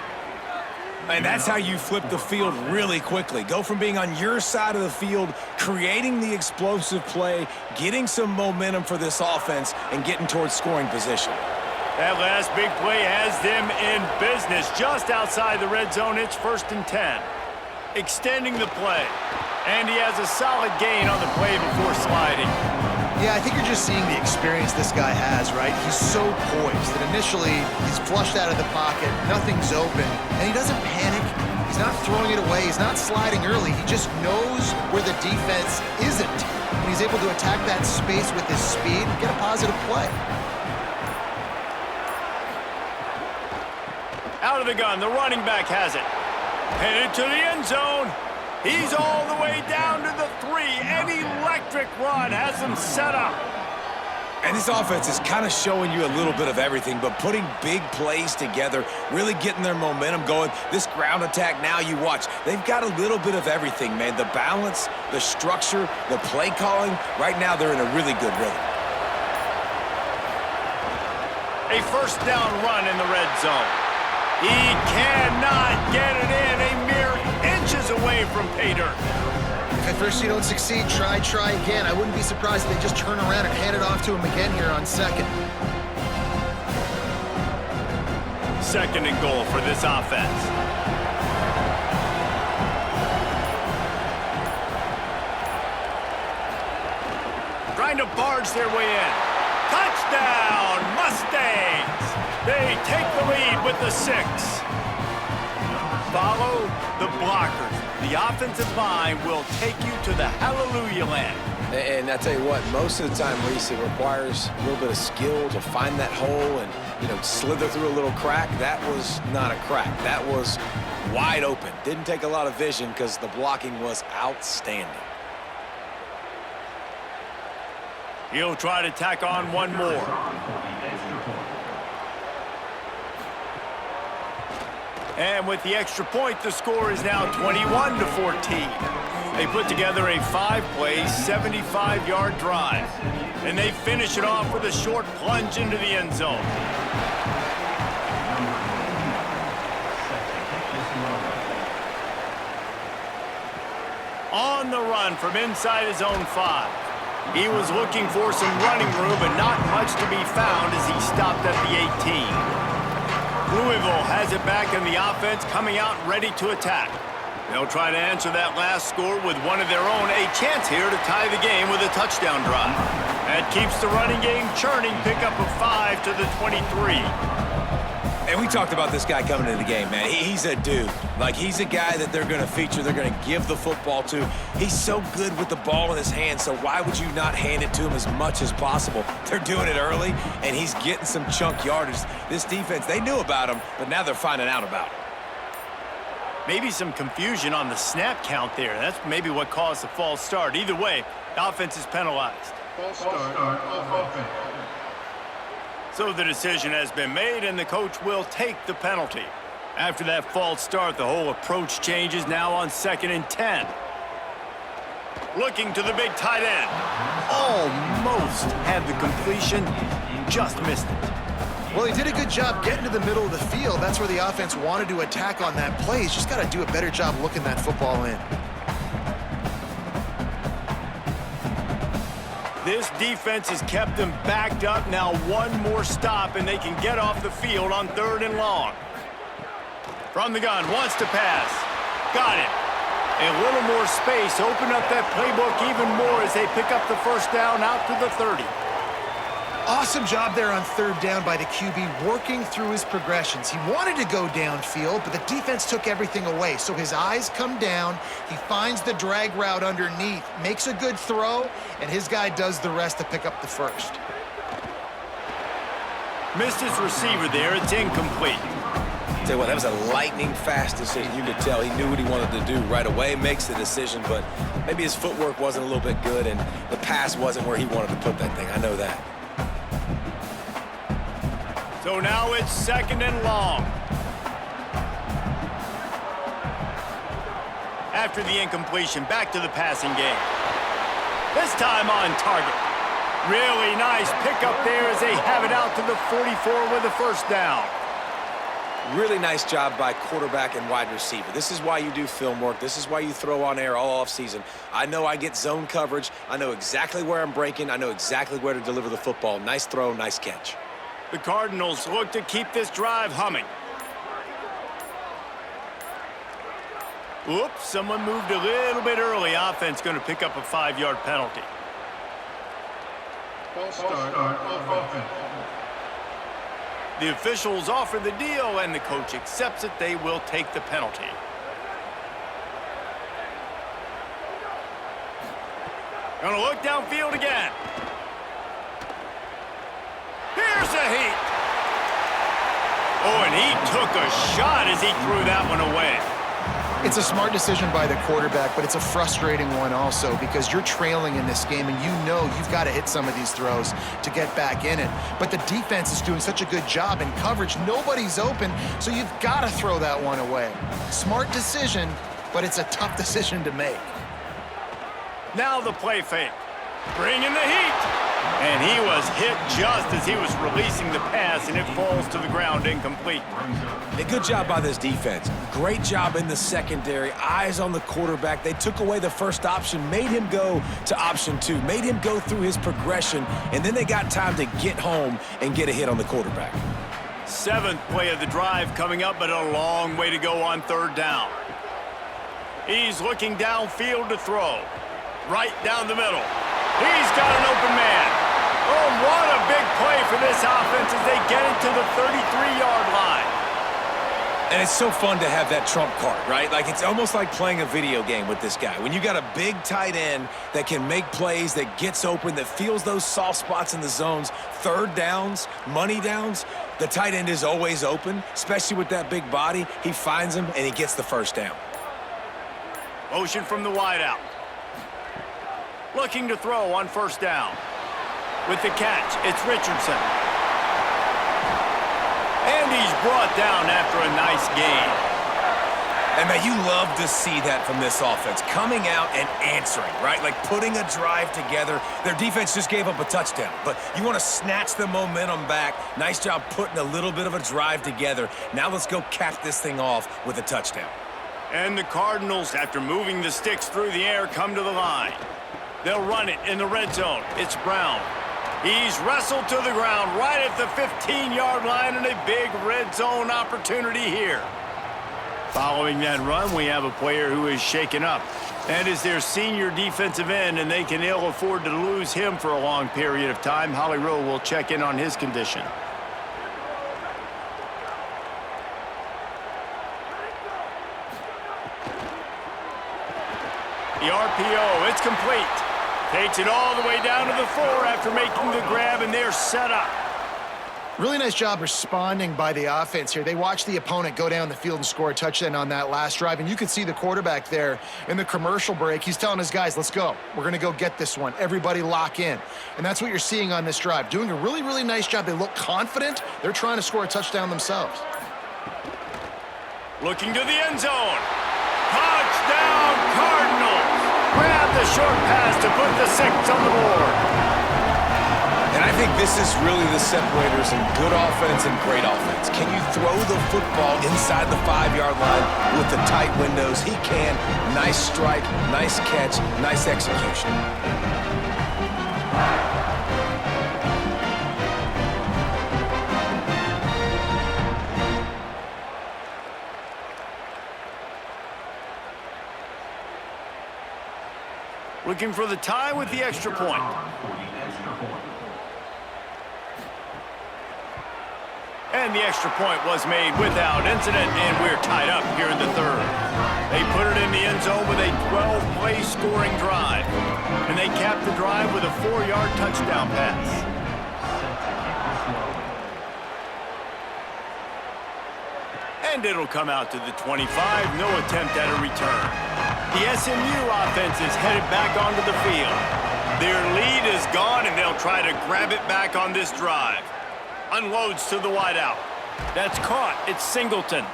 And that's how you flip the field really quickly. Go from being on your side of the field, creating the explosive play, getting some momentum for this offense, and getting towards scoring position. That last big play has them in business. Just outside the red zone, it's 1st and 10. Extending the play. And he has a solid gain on the play before sliding. Yeah, I think you're just seeing the experience this guy has, right? He's so poised that initially he's flushed out of the pocket, nothing's open, and he doesn't panic. He's not throwing it away. He's not sliding early. He just knows where the defense isn't. And he's able to attack that space with his speed and get a positive play. Out of the gun, the running back has it. Headed to the end zone. He's all the way down to the 3. An electric run has him set up. And this offense is kind of showing you a little bit of everything, but putting big plays together, really getting their momentum going. This ground attack now, you watch. They've got a little bit of everything, man. The balance, the structure, the play calling. Right now, they're in a really good rhythm. A first down run in the red zone. He cannot get it in. A mere inches away from pay dirt. If at first you don't succeed, try again. I wouldn't be surprised if they just turn around and hand it off to him again here on second. Second and goal for this offense. Trying to barge their way in. Touchdown, Mustangs! They take the lead with the 6. Follow the blockers. The offensive line will take you to the hallelujah land. And I tell you what, most of the time, Reese, it requires a little bit of skill to find that hole and, slither through a little crack. That was not a crack. That was wide open. Didn't take a lot of vision because the blocking was outstanding. He'll try to tack on one more. And with the extra point, the score is now 21-14. They put together a 5-play, 75-yard drive. And they finish it off with a short plunge into the end zone. On the run from inside his own 5. He was looking for some running room, but not much to be found as he stopped at the 18. Louisville has it back in the offense, coming out ready to attack. They'll try to answer that last score with one of their own. A chance here to tie the game with a touchdown drive. That keeps the running game churning. Pick up a 5 to the 23. And we talked about this guy coming into the game, man. He's a dude. Like, he's a guy that they're going to feature, they're going to give the football to. He's so good with the ball in his hand, so why would you not hand it to him as much as possible? They're doing it early, and he's getting some chunk yardage. This defense, they knew about him, but now they're finding out about him. Maybe some confusion on the snap count there. That's maybe what caused the false start. Either way, the offense is penalized. False start of offense. So the decision has been made, and the coach will take the penalty. After that false start, the whole approach changes now on 2nd and 10. Looking to the big tight end. Almost had the completion, just missed it. Well, he did a good job getting to the middle of the field. That's where the offense wanted to attack on that play. He's just got to do a better job looking that football in. This defense has kept them backed up. Now one more stop, and they can get off the field on 3rd and long. From the gun, wants to pass. Got it. A little more space. Open up that playbook even more as they pick up the first down out to the 30. Awesome job there on 3rd down by the QB, working through his progressions. He wanted to go downfield, but the defense took everything away. So his eyes come down, he finds the drag route underneath, makes a good throw, and his guy does the rest to pick up the first. Missed his receiver there. It's incomplete. Tell you what, that was a lightning-fast decision. You could tell he knew what he wanted to do right away, makes the decision, but maybe his footwork wasn't a little bit good, and the pass wasn't where he wanted to put that thing. I know that. So now it's 2nd and long. After the incompletion, back to the passing game. This time on target. Really nice pickup there as they have it out to the 44 with a first down. Really nice job by quarterback and wide receiver. This is why you do film work. This is why you throw on air all offseason. I know I get zone coverage. I know exactly where I'm breaking. I know exactly where to deliver the football. Nice throw, nice catch. The Cardinals look to keep this drive humming. Oops, someone moved a little bit early. Offense going to pick up a 5-yard penalty. False start of offense. The officials offer the deal, and the coach accepts it. They will take the penalty. Gonna look downfield again. Here's a heat. Oh, and he took a shot as he threw that one away. It's a smart decision by the quarterback, but it's a frustrating one also because you're trailing in this game and you know you've got to hit some of these throws to get back in it. But the defense is doing such a good job in coverage. Nobody's open, so you've got to throw that one away. Smart decision, but it's a tough decision to make. Now the play fake. Bringing the heat. And he was hit just as he was releasing the pass, and it falls to the ground incomplete. A good job by this defense. Great job in the secondary. Eyes on the quarterback. They took away the first option, made him go to option 2, made him go through his progression, and then they got time to get home and get a hit on the quarterback. 7th play of the drive coming up, but a long way to go on 3rd down. He's looking downfield to throw. Right down the middle. He's got an open man. Oh, what a big play for this offense as they get it to the 33-yard line. And it's so fun to have that trump card, right? Like, it's almost like playing a video game with this guy. When you got a big tight end that can make plays, that gets open, that feels those soft spots in the zones, 3rd downs, money downs, the tight end is always open, especially with that big body. He finds him, and he gets the 1st down. Motion from the wideout. Looking to throw on 1st down. With the catch, it's Richardson. And he's brought down after a nice gain. And, man, you love to see that from this offense. Coming out and answering, right? Like putting a drive together. Their defense just gave up a touchdown. But you want to snatch the momentum back. Nice job putting a little bit of a drive together. Now let's go cap this thing off with a touchdown. And the Cardinals, after moving the sticks through the air, come to the line. They'll run it in the red zone. It's Brown. He's wrestled to the ground right at the 15-yard line, and a big red zone opportunity here. Following that run, we have a player who is shaken up. That is their senior defensive end, and they can ill afford to lose him for a long period of time. Holly Rowe will check in on his condition. The RPO, it's complete. Takes it all the way down to the 4 after making the grab, and they're set up. Really nice job responding by the offense here. They watched the opponent go down the field and score a touchdown on that last drive, and you could see the quarterback there in the commercial break. He's telling his guys, let's go. We're going to go get this one. Everybody lock in. And that's what you're seeing on this drive. Doing a really, really nice job. They look confident. They're trying to score a touchdown themselves. Looking to the end zone. Touchdown, Cardinals! Grab the short pass to put the 6 on the board. And I think this is really the separators in good offense and great offense. Can you throw the football inside the 5-yard line with the tight windows? He can. Nice strike, nice catch, nice execution. Looking for the tie with the extra point. And the extra point was made without incident, and we're tied up here in the 3rd. They put it in the end zone with a 12-play scoring drive. And they capped the drive with a 4-yard touchdown pass. And it'll come out to the 25. No attempt at a return. The SMU offense is headed back onto the field. Their lead is gone, and they'll try to grab it back on this drive. Unloads to the wideout. That's caught. It's Singleton.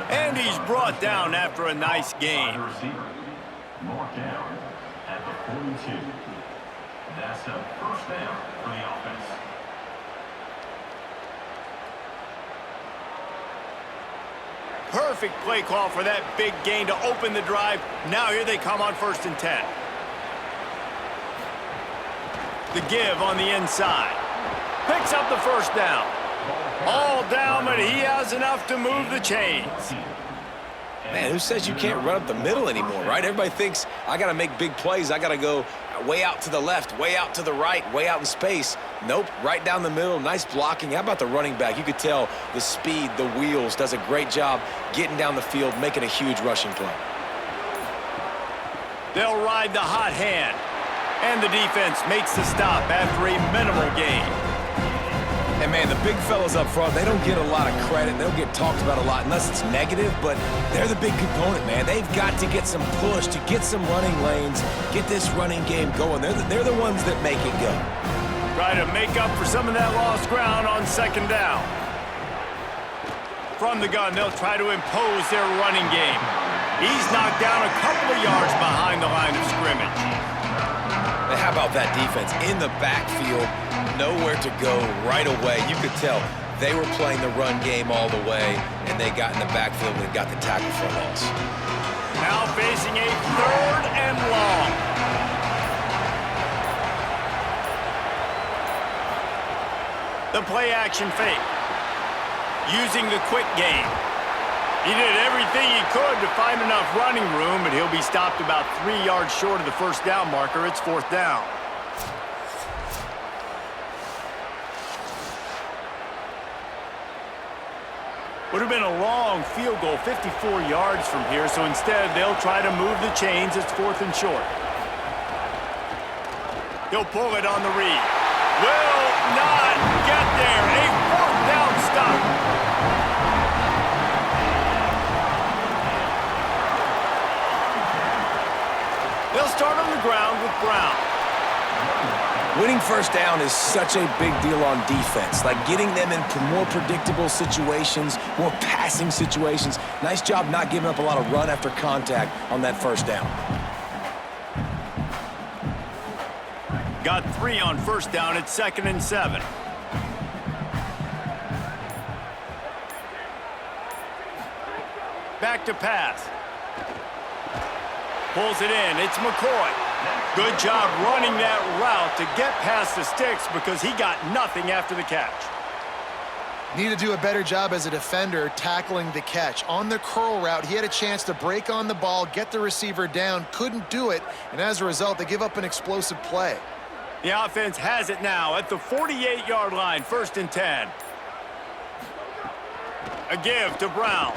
And he's brought down after a nice gain. Marked down at the 42. That's a 1st down for the offense. Perfect play call for that big gain to open the drive. Now here they come on 1st and 10. The give on the inside. Picks up the 1st down. All down, but he has enough to move the chains. Man, who says you can't run up the middle anymore, right? Everybody thinks, I got to make big plays. I got to go way out to the left, way out to the right, way out in space. Nope, right down the middle, nice blocking. How about the running back? You could tell the speed, the wheels, does a great job getting down the field, making a huge rushing play. They'll ride the hot hand. And the defense makes the stop after a minimal gain. And, man, the big fellas up front, they don't get a lot of credit. They don't get talked about a lot unless it's negative, but they're the big component, man. They've got to get some push, to get some running lanes, get this running game going. They're the ones that make it go. Try to make up for some of that lost ground on second down. From the gun, they'll try to impose their running game. He's knocked down a couple of yards behind the line of scrimmage. And how about that defense in the backfield, nowhere to go right away. You could tell they were playing the run game all the way, and they got in the backfield and got the tackle for a loss. Now facing a 3rd and long. The play action fake. Using the quick game. He did everything he could to find enough running room, but he'll be stopped about 3 yards short of the first down marker. It's 4th down. Would have been a long field goal, 54 yards from here, so instead they'll try to move the chains. It's 4th and short. He'll pull it on the read. Will not get there. A 4th down stop. They'll start on the ground with Brown. Winning first down is such a big deal on defense, like getting them into more predictable situations, more passing situations. Nice job not giving up a lot of run after contact on that first down. Got 3 on first down at 2nd and 7. Back to pass. Pulls it in. It's McCoy. Good job running that route to get past the sticks because he got nothing after the catch. Need to do a better job as a defender tackling the catch. On the curl route, he had a chance to break on the ball, get the receiver down, couldn't do it, and as a result, they give up an explosive play. The offense has it now at the 48-yard line, 1st and 10. A give to Brown.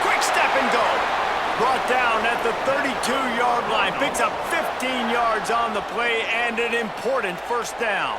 Quick step and go. Brought down at the 32-yard line. Picks up 15 yards on the play and an important first down.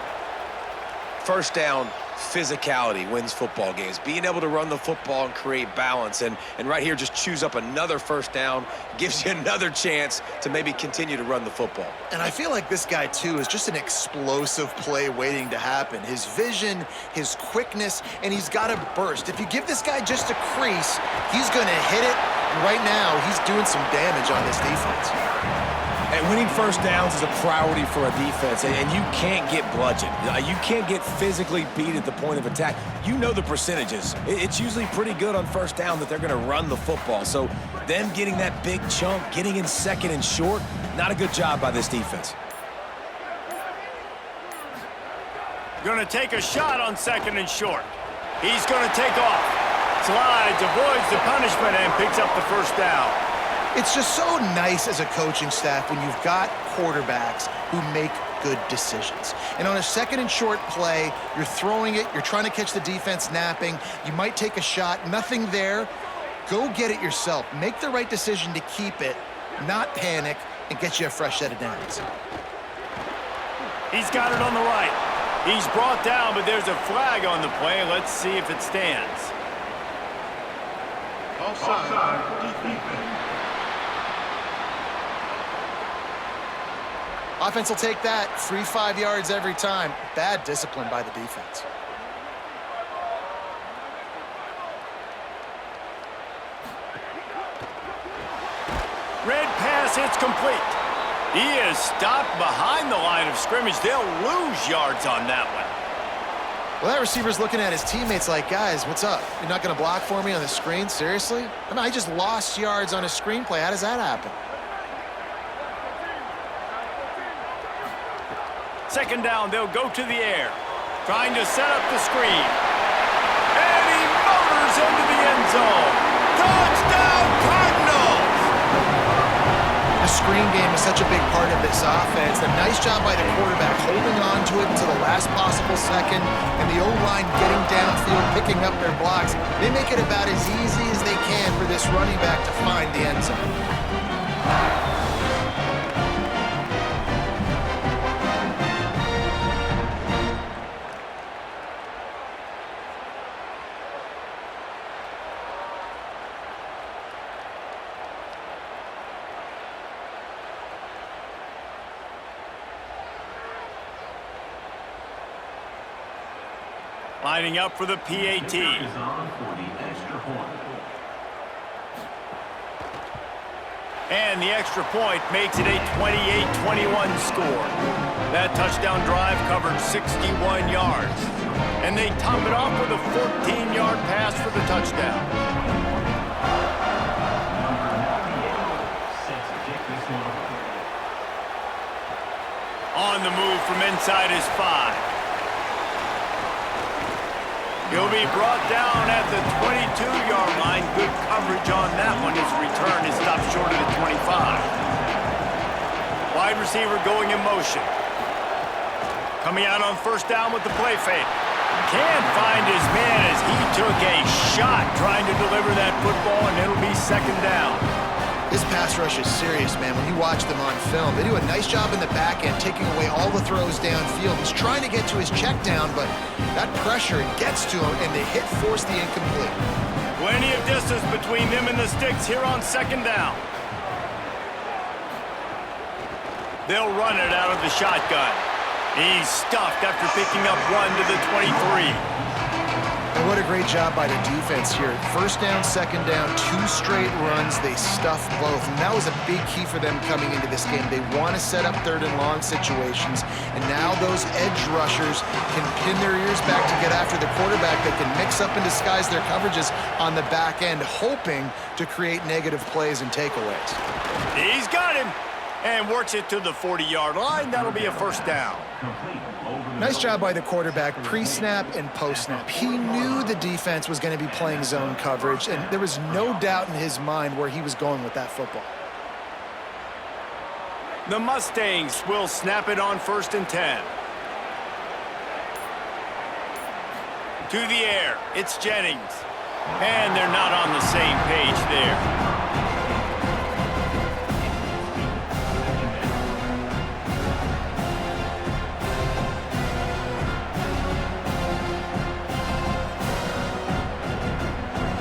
First down, physicality wins football games. Being able to run the football and create balance. And right here, just choose up another first down. Gives you another chance to maybe continue to run the football. And I feel like this guy, too, is just an explosive play waiting to happen. His vision, his quickness, and he's got a burst. If you give this guy just a crease, he's going to hit it. And right now, he's doing some damage on this defense. And winning first downs is a priority for a defense, and you can't get bludgeoned. You can't get physically beat at the point of attack. You know the percentages. It's usually pretty good on first down that they're going to run the football. So them getting that big chunk, getting in 2nd and short, not a good job by this defense. Going to take a shot on 2nd and short. He's going to take off. Slides, avoids the punishment, and picks up the first down. It's just so nice as a coaching staff when you've got quarterbacks who make good decisions. And on a 2nd and short play, you're throwing it, you're trying to catch the defense napping, you might take a shot, nothing there. Go get it yourself. Make the right decision to keep it, not panic, and get you a fresh set of downs. He's got it on the right. He's brought down, but there's a flag on the play. Let's see if it stands. Offense will take that. Free 5 yards every time. Bad discipline by the defense. Red pass, it's complete. He is stopped behind the line of scrimmage. They'll lose yards on that one. Well, that receiver's looking at his teammates like, guys, what's up? You're not going to block for me on the screen? Seriously? I mean, I just lost yards on a screenplay. How does that happen? 2nd down, they'll go to the air. Trying to set up the screen. And he motors into the end zone. Touchdown, Cardinals! The screen game is such a big part of this offense. A nice job by the quarterback holding on to it until the last possible second, and the O-line getting downfield, picking up their blocks. They make it about as easy as they can for this running back to find the end zone. Lining up for the PAT. Is on for the extra point. And the extra point makes it a 28-21 score. That touchdown drive covered 61 yards. And they top it off with a 14-yard pass for the touchdown. Set to kick this one off. On the move from inside his 5. He'll be brought down at the 22-yard line. Good coverage on that one. His return is stopped short of the 25. Wide receiver going in motion. Coming out on first down with the play fake. Can't find his man as he took a shot trying to deliver that football, and it'll be second down. This pass rush is serious, man. When you watch them on film, they do a nice job in the back end, taking away all the throws downfield. He's trying to get to his check down, but that pressure gets to him, and the hit forced the incomplete. Plenty of distance between them and the sticks here on second down. They'll run it out of the shotgun. He's stuffed after picking up one to the 23. And what a great job by the defense here. First down, second down, 2 straight runs. They stuffed both, and that was a big key for them coming into this game. They want to set up third and long situations, and now those edge rushers can pin their ears back to get after the quarterback. They can mix up and disguise their coverages on the back end, hoping to create negative plays and takeaways. He's got him and works it to the 40-yard line. That'll be a first down. Nice job by the quarterback, pre-snap and post-snap. He knew the defense was going to be playing zone coverage, and there was no doubt in his mind where he was going with that football. The Mustangs will snap it on first and 10. To the air, it's Jennings. And they're not on the same page there.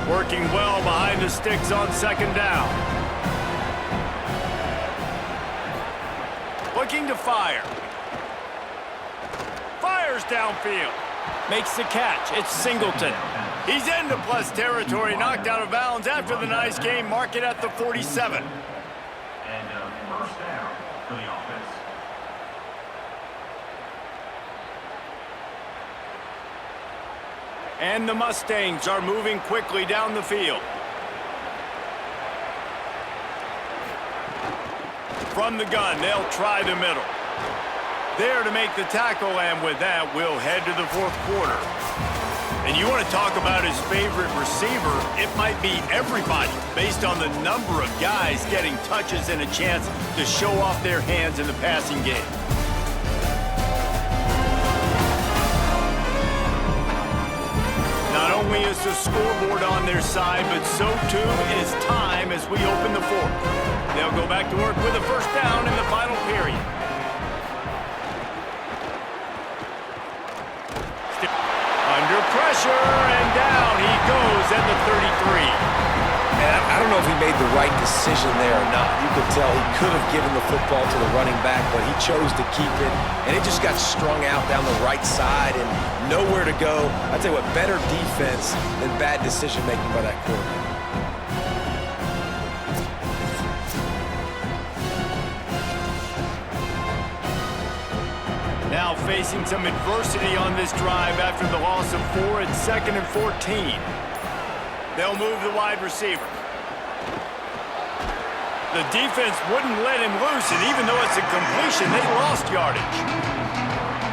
Working well behind the sticks on second down. Looking to fire. Fires downfield. Makes the catch. It's Singleton. He's into plus territory, knocked out of bounds after the nice game. Mark it at the 47. And first down for the offense. And the Mustangs are moving quickly down the field. From the gun, they'll try the middle. There to make the tackle, and with that, we'll head to the fourth quarter. And you want to talk about his favorite receiver, it might be everybody, based on the number of guys getting touches and a chance to show off their hands in the passing game. Not only is the scoreboard on their side, but so too is time as we open the fourth. They'll go back to work with a first down in the final period. Under pressure, and down he goes at the 33. And I don't know if he made the right decision there or not. You could tell he could have given the football to the running back, but he chose to keep it, and it just got strung out down the right side and nowhere to go. I tell you what, better defense than bad decision-making by that quarterback. Now facing some adversity on this drive after the loss of 4 and 2nd and 14. They'll move the wide receiver. The defense wouldn't let him loose, and even though it's a completion, they lost yardage.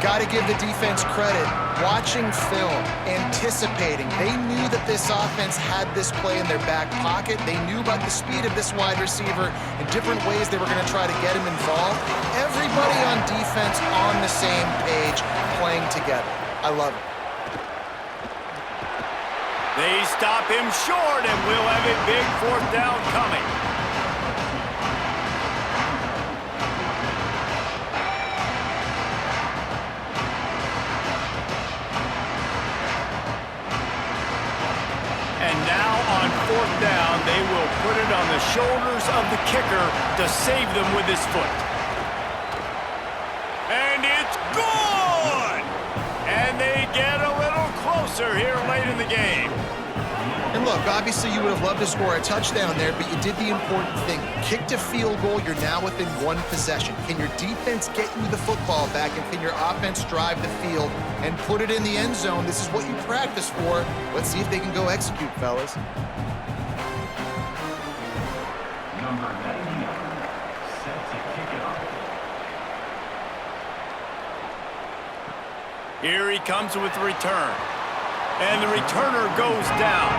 Got to give the defense credit. Watching film, anticipating. They knew that this offense had this play in their back pocket. They knew about the speed of this wide receiver and different ways they were going to try to get him involved. Everybody on defense on the same page, playing together. I love it. They stop him short, and we'll have a big fourth down coming. And now on fourth down, they will put it on the shoulders of the kicker to save them with his foot. And it's good! And they get a little closer. look, obviously you would have loved to score a touchdown there, but you did the important thing. Kicked a field goal, you're now within one possession. Can your defense get you the football back, and can your offense drive the field and put it in the end zone? This is what you practice for. Let's see if they can go execute, fellas. Number 99, set to kick it off. Here he comes with the return. And the returner goes down.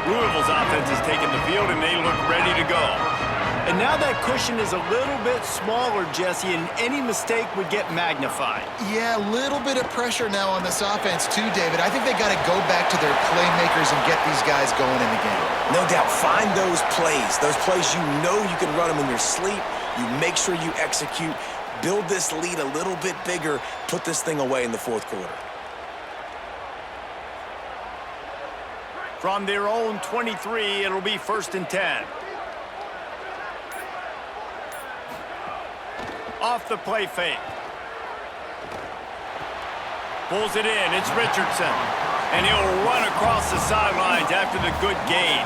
Louisville's offense has taken the field, and they look ready to go. And now that cushion is a little bit smaller, Jesse, and any mistake would get magnified. Yeah, a little bit of pressure now on this offense too, David. I think they got to go back to their playmakers and get these guys going in the game. No doubt, find those plays you know you can run them in your sleep. You make sure you execute, build this lead a little bit bigger, put this thing away in the fourth quarter. From their own 23, it'll be 1st and 10. Off the play fake. Pulls it in. It's Richardson. And he'll run across the sidelines after the good gain.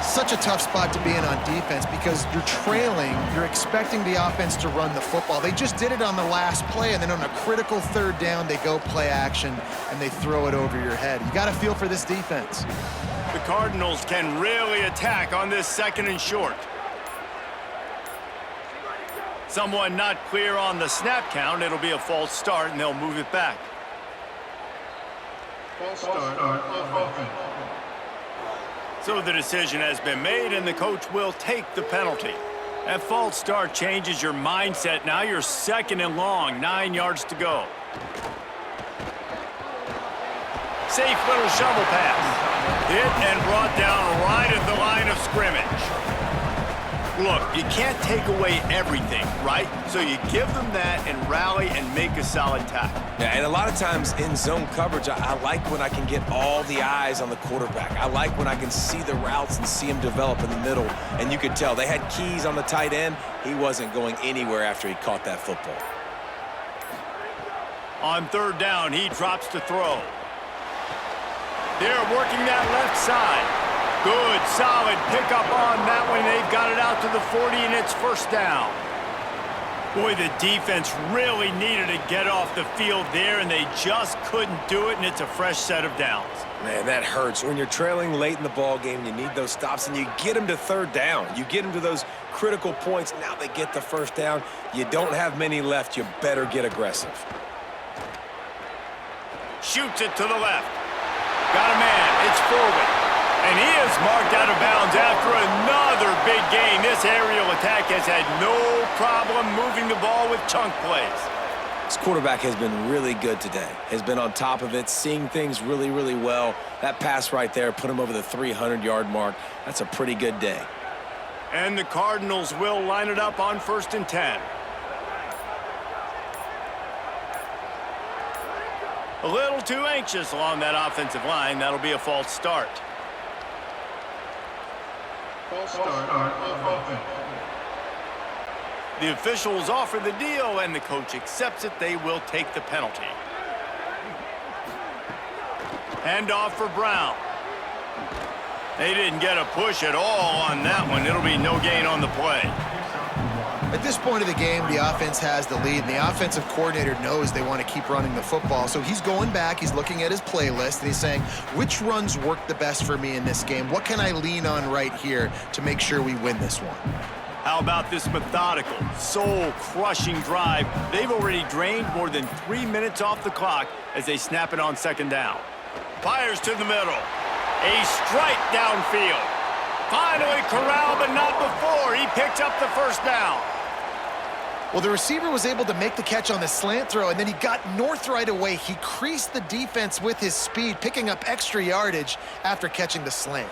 Such a tough spot to be in on defense because you're trailing, you're expecting the offense to run the football. They just did it on the last play, and then on a critical 3rd down, they go play action, and they throw it over your head. You got to feel for this defense. The Cardinals can really attack on this 2nd and short. Someone not clear on the snap count. It'll be a false start, and they'll move it back. False start on offense. So the decision has been made, and the coach will take the penalty. That false start changes your mindset. Now you're 2nd and long, 9 yards to go. Safe little shovel pass. Hit and brought down right at the line of scrimmage. Look, you can't take away everything, right? So you give them that and rally and make a solid tackle. Yeah, and a lot of times in zone coverage, I like when I can get all the eyes on the quarterback. I like when I can see the routes and see him develop in the middle. And you could tell they had keys on the tight end. He wasn't going anywhere after he caught that football. On 3rd down, he drops to throw. They're working that left side. Good, solid pickup on that one. They've got it out to the 40, and it's 1st down. Boy, the defense really needed to get off the field there, and they just couldn't do it, and it's a fresh set of downs. Man, that hurts. When you're trailing late in the ball game, you need those stops, and you get them to 3rd down. You get them to those critical points. Now they get the 1st down. You don't have many left. You better get aggressive. Shoots it to the left. Got a man. It's forward. And he is marked out of bounds after another big gain. This aerial attack has had no problem moving the ball with chunk plays. This quarterback has been really good today. Has been on top of it, seeing things really, really well. That pass right there put him over the 300-yard mark. That's a pretty good day. And the Cardinals will line it up on 1st and 10. A little too anxious along that offensive line. That'll be a false start. False start on offense. The officials offer the deal, and the coach accepts it. They will take the penalty. Handoff for Brown. They didn't get a push at all on that one. It'll be no gain on the play. At this point of the game, the offense has the lead, and the offensive coordinator knows they want to keep running the football. So he's going back, he's looking at his playlist, and he's saying, which runs work the best for me in this game? What can I lean on right here to make sure we win this one? How about this methodical, soul-crushing drive? They've already drained more than 3 minutes off the clock as they snap it on 2nd down. Fires to the middle. A strike downfield. Finally corralled, but not before. He picks up the 1st down. Well, the receiver was able to make the catch on the slant throw, and then he got north right away. He creased the defense with his speed, picking up extra yardage after catching the slant.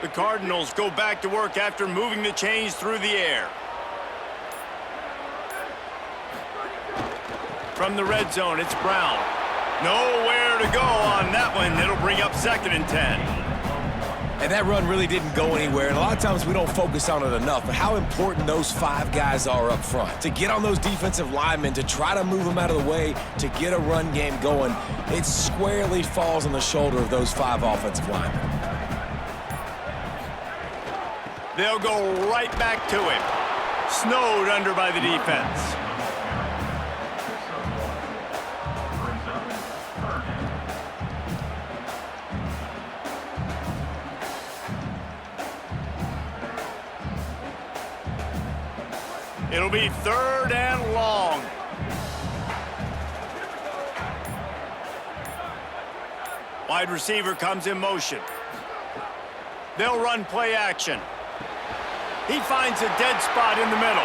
The Cardinals go back to work after moving the chains through the air. From the red zone, it's Brown. Nowhere to go on that one. It'll bring up 2nd and 10. And that run really didn't go anywhere, and a lot of times we don't focus on it enough, but how important those 5 guys are up front. To get on those defensive linemen, to try to move them out of the way, to get a run game going, it squarely falls on the shoulder of those 5 offensive linemen. They'll go right back to him. Snowed under by the defense. It'll be 3rd and long. Wide receiver comes in motion. They'll run play action. He finds a dead spot in the middle.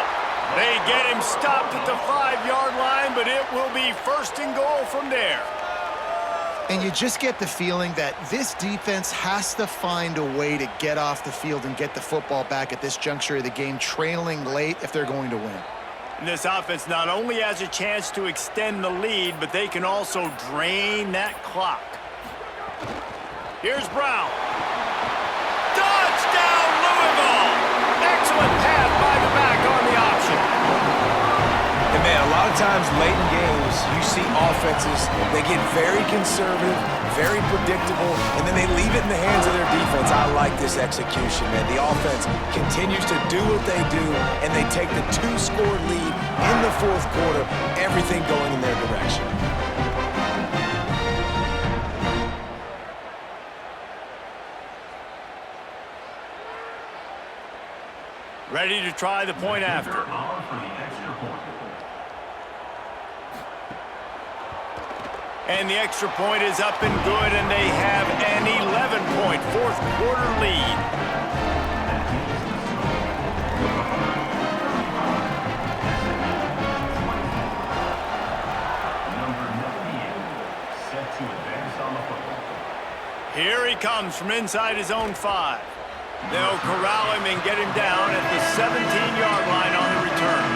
They get him stopped at the 5-yard line, but it will be 1st and goal from there. And you just get the feeling that this defense has to find a way to get off the field and get the football back at this juncture of the game, trailing late if they're going to win. And this offense not only has a chance to extend the lead, but they can also drain that clock. Here's Brown. Touchdown, Louisville! Excellent pass by the back on the option. And man, a lot of times late in games, you see offenses, they get very conservative, very predictable, and then they leave it in the hands of their defense. I like this execution, man. The offense continues to do what they do, and they take the 2-score lead in the 4th quarter, everything going in their direction. Ready to try the point after. And the extra point is up and good, and they have an 11-point 4th quarter lead. Set to advance on the football. Here he comes from inside his own 5. They'll corral him and get him down at the 17-yard line on the return.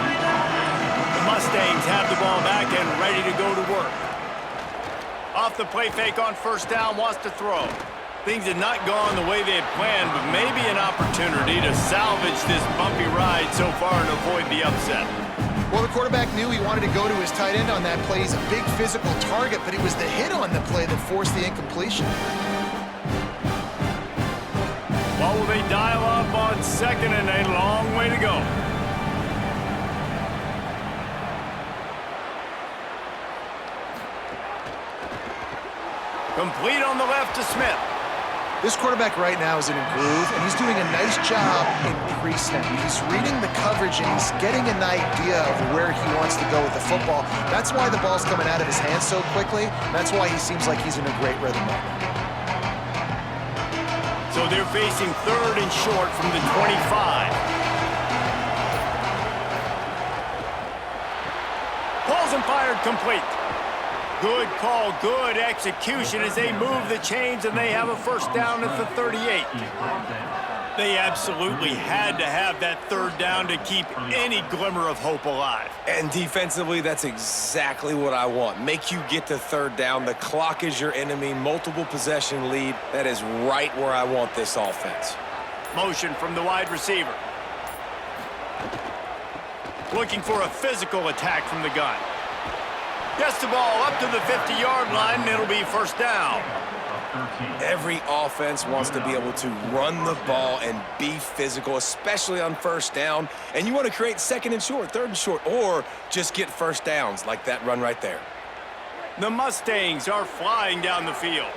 The Mustangs have the ball back and ready to go to work. Off the play fake on 1st down, wants to throw. Things had not gone the way they had planned, but maybe an opportunity to salvage this bumpy ride so far and avoid the upset. Well, the quarterback knew he wanted to go to his tight end on that play. He's a big physical target, but it was the hit on the play that forced the incompletion. Well, will they dial up on 2nd and a long way to go? Complete on the left to Smith. This quarterback right now is in a groove, and he's doing a nice job in pre-snap. He's reading the coverage, and he's getting an idea of where he wants to go with the football. That's why the ball's coming out of his hands so quickly. That's why he seems like he's in a great rhythm right now. So they're facing 3rd and short from the 25. Pulls and fired complete. Good call, good execution as they move the chains, and they have a 1st down at the 38. They absolutely had to have that 3rd down to keep any glimmer of hope alive. And defensively, that's exactly what I want. Make you get to 3rd down. The clock is your enemy. Multiple possession lead. That is right where I want this offense. Motion from the wide receiver. Looking for a physical attack from the gun. Gets the ball up to the 50-yard line, and it'll be 1st down. Every offense wants to be able to run the ball and be physical, especially on 1st down. And you want to create 2nd and short, 3rd and short, or just get 1st downs like that run right there. The Mustangs are flying down the field.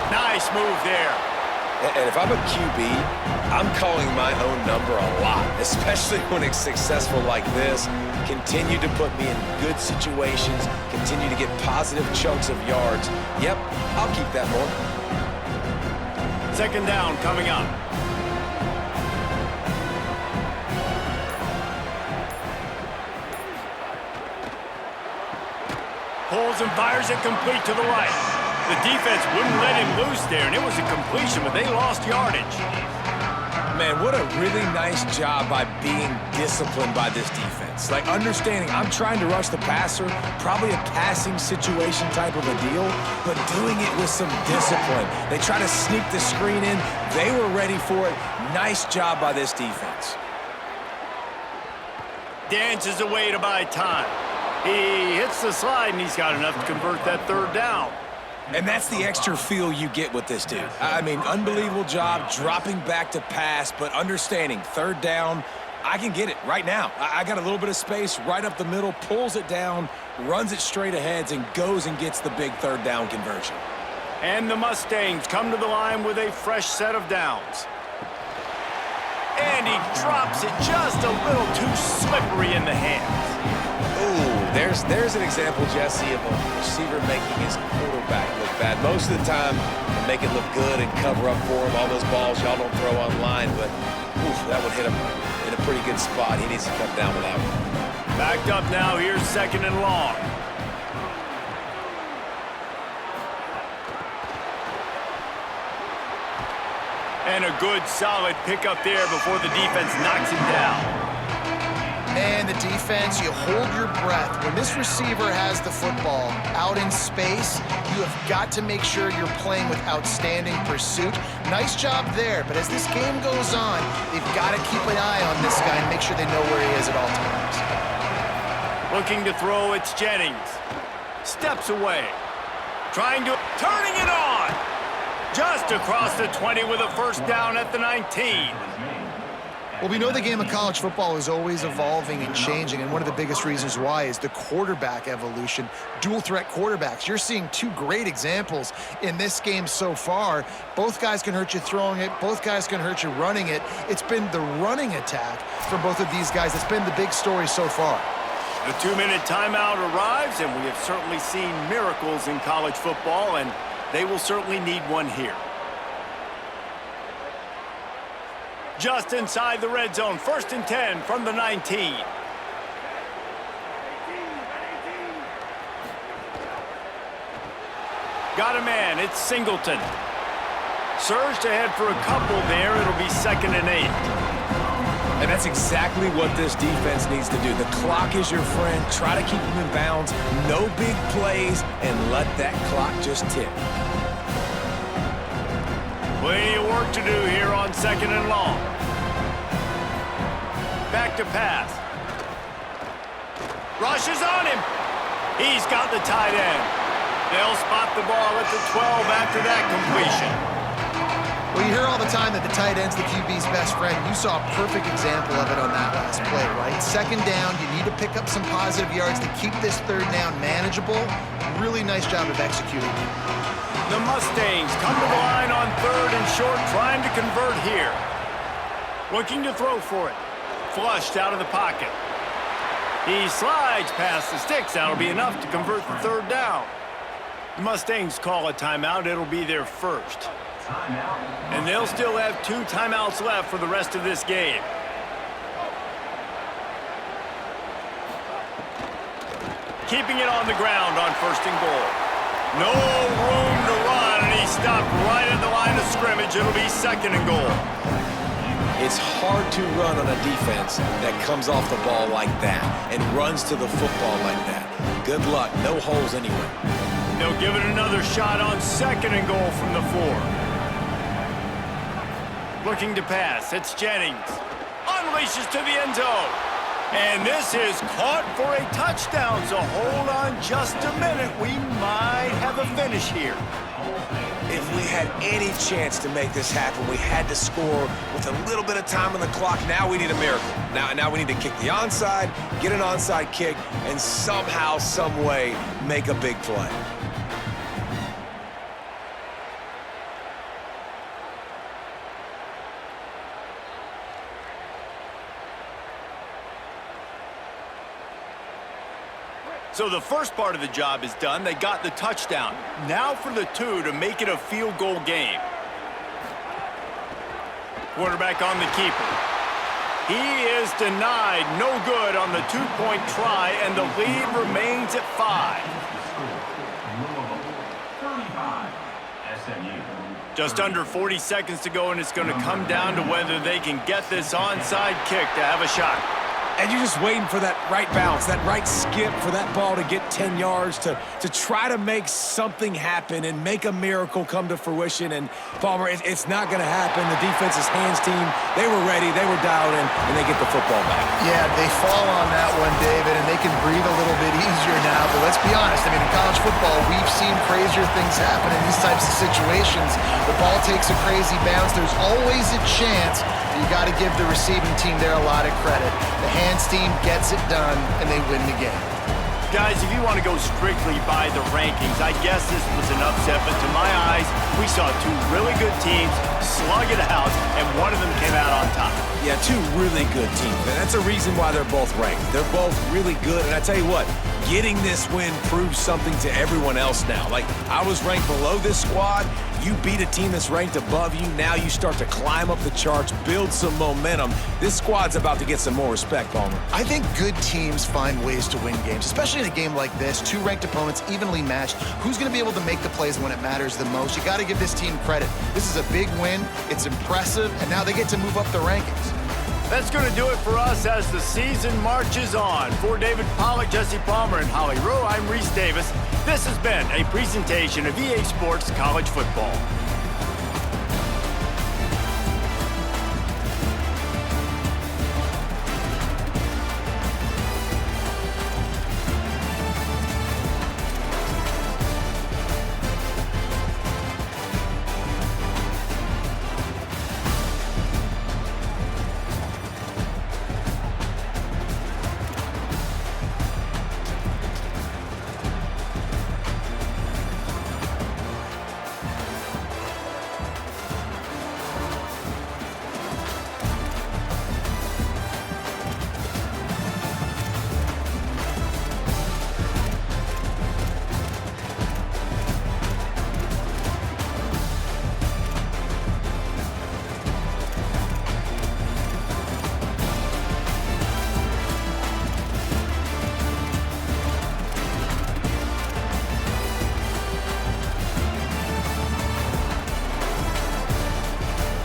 Nice move there. And if I'm a QB, I'm calling my own number a lot, especially when it's successful like this. Continue to put me in good situations, continue to get positive chunks of yards. Yep, I'll keep that more. 2nd down coming up. Pulls and fires it complete to the right. The defense wouldn't let him loose there, and it was a completion, but they lost yardage. Man, what a really nice job by being disciplined by this defense. Like, understanding I'm trying to rush the passer, probably a passing situation type of a deal, but doing it with some discipline. They try to sneak the screen in. They were ready for it. Nice job by this defense. Dances away to buy time. He hits the slide, and he's got enough to convert that third down. And that's the extra feel you get with this dude. I mean, unbelievable job dropping back to pass, but understanding third down, I can get it right now. I got a little bit of space right up the middle, pulls it down, runs it straight ahead, and goes and gets the big third down conversion. And the Mustangs come to the line with a fresh set of downs. And he drops it just a little too slippery in the hands. Ooh, there's an example, Jesse, of a receiver making his quarterback look bad. Most of the time, they make it look good and cover up for him. All those balls y'all don't throw online, but oof, that would hit him in a pretty good spot. He needs to come down with that one. Backed up now, here's 2nd and long. And a good, solid pickup there before the defense knocks him down. And the defense, you hold your breath. When this receiver has the football out in space, you have got to make sure you're playing with outstanding pursuit. Nice job there, but as this game goes on, they've got to keep an eye on this guy and make sure they know where he is at all times. Looking to throw, it's Jennings. Steps away. Turning it on! Just across the 20 with a first down at the 19. Well, we know the game of college football is always evolving and changing, and one of the biggest reasons why is the quarterback evolution, dual-threat quarterbacks. You're seeing two great examples in this game so far. Both guys can hurt you throwing it. Both guys can hurt you running it. It's been the running attack for both of these guys that's been the big story so far. The 2-minute timeout arrives, and we have certainly seen miracles in college football, and they will certainly need one here. Just inside the red zone, 1st and 10 from the 19. Got a man, it's Singleton. Surged ahead for a couple there, it'll be 2nd and 8. And that's exactly what this defense needs to do. The clock is your friend. Try to keep them in bounds. No big plays, and let that clock just tick. Plenty of work to do here on 2nd and long. Back to pass. Rushes on him. He's got the tight end. They'll spot the ball at the 12 after that completion. Well, you hear all the time that the tight end's the QB's best friend. You saw a perfect example of it on that last play, right? 2nd down, you need to pick up some positive yards to keep this 3rd down manageable. Really nice job of executing. The Mustangs come to the line on 3rd and short, trying to convert here. Looking to throw for it. Flushed out of the pocket. He slides past the sticks. That'll be enough to convert the 3rd down. The Mustangs call a timeout. It'll be their first. And they'll still have 2 timeouts left for the rest of this game. Keeping it on the ground on 1st and goal. No room to run, and he stopped right at the line of scrimmage. It'll be 2nd and goal. It's hard to run on a defense that comes off the ball like that and runs to the football like that. Good luck. No holes anywhere. They'll give it another shot on 2nd and goal from the 4. Looking to pass. It's Jennings. Unleashes to the end zone. And this is caught for a touchdown, so hold on just a minute. We might have a finish here. If we had any chance to make this happen, we had to score with a little bit of time on the clock. Now we need a miracle. Now we need to kick the onside, get an onside kick, and somehow, some way, make a big play. So the first part of the job is done. They got the touchdown. Now for the 2 to make it a field goal game. Quarterback on the keeper. He is denied. No good on the 2-point try, and the lead remains at 5. Just under 40 seconds to go, and it's going to come down to whether they can get this onside kick to have a shot. And you're just waiting for that right bounce, that right skip for that ball to get 10 yards to try to make something happen and make a miracle come to fruition. And, Palmer, it's not going to happen. The defense's hands team, they were ready, they were dialed in, and they get the football back. Yeah, they fall on that one, David, and they can breathe a little bit easier now. But let's be honest, I mean, in college football, we've seen crazier things happen in these types of situations. The ball takes a crazy bounce. There's always a chance. You got to give the receiving team there a lot of credit. The hands team gets it done, and they win the game. Guys, if you want to go strictly by the rankings, I guess this was an upset, but to my eyes, we saw two really good teams slug it out, and one of them came out on top. Yeah, two really good teams. And that's a reason why they're both ranked. They're both really good. And I tell you what, getting this win proves something to everyone else now. Like, I was ranked below this squad. You beat a team that's ranked above you. Now you start to climb up the charts, build some momentum. This squad's about to get some more respect, Palmer. I think good teams find ways to win games, especially in a game like this. Two ranked opponents, evenly matched. Who's going to be able to make the plays when it matters the most? You got to give this team credit. This is a big win. It's impressive, and now they get to move up the rankings. That's going to do it for us as the season marches on. For David Pollack, Jesse Palmer, and Holly Rowe, I'm Reese Davis. This has been a presentation of EA Sports College Football.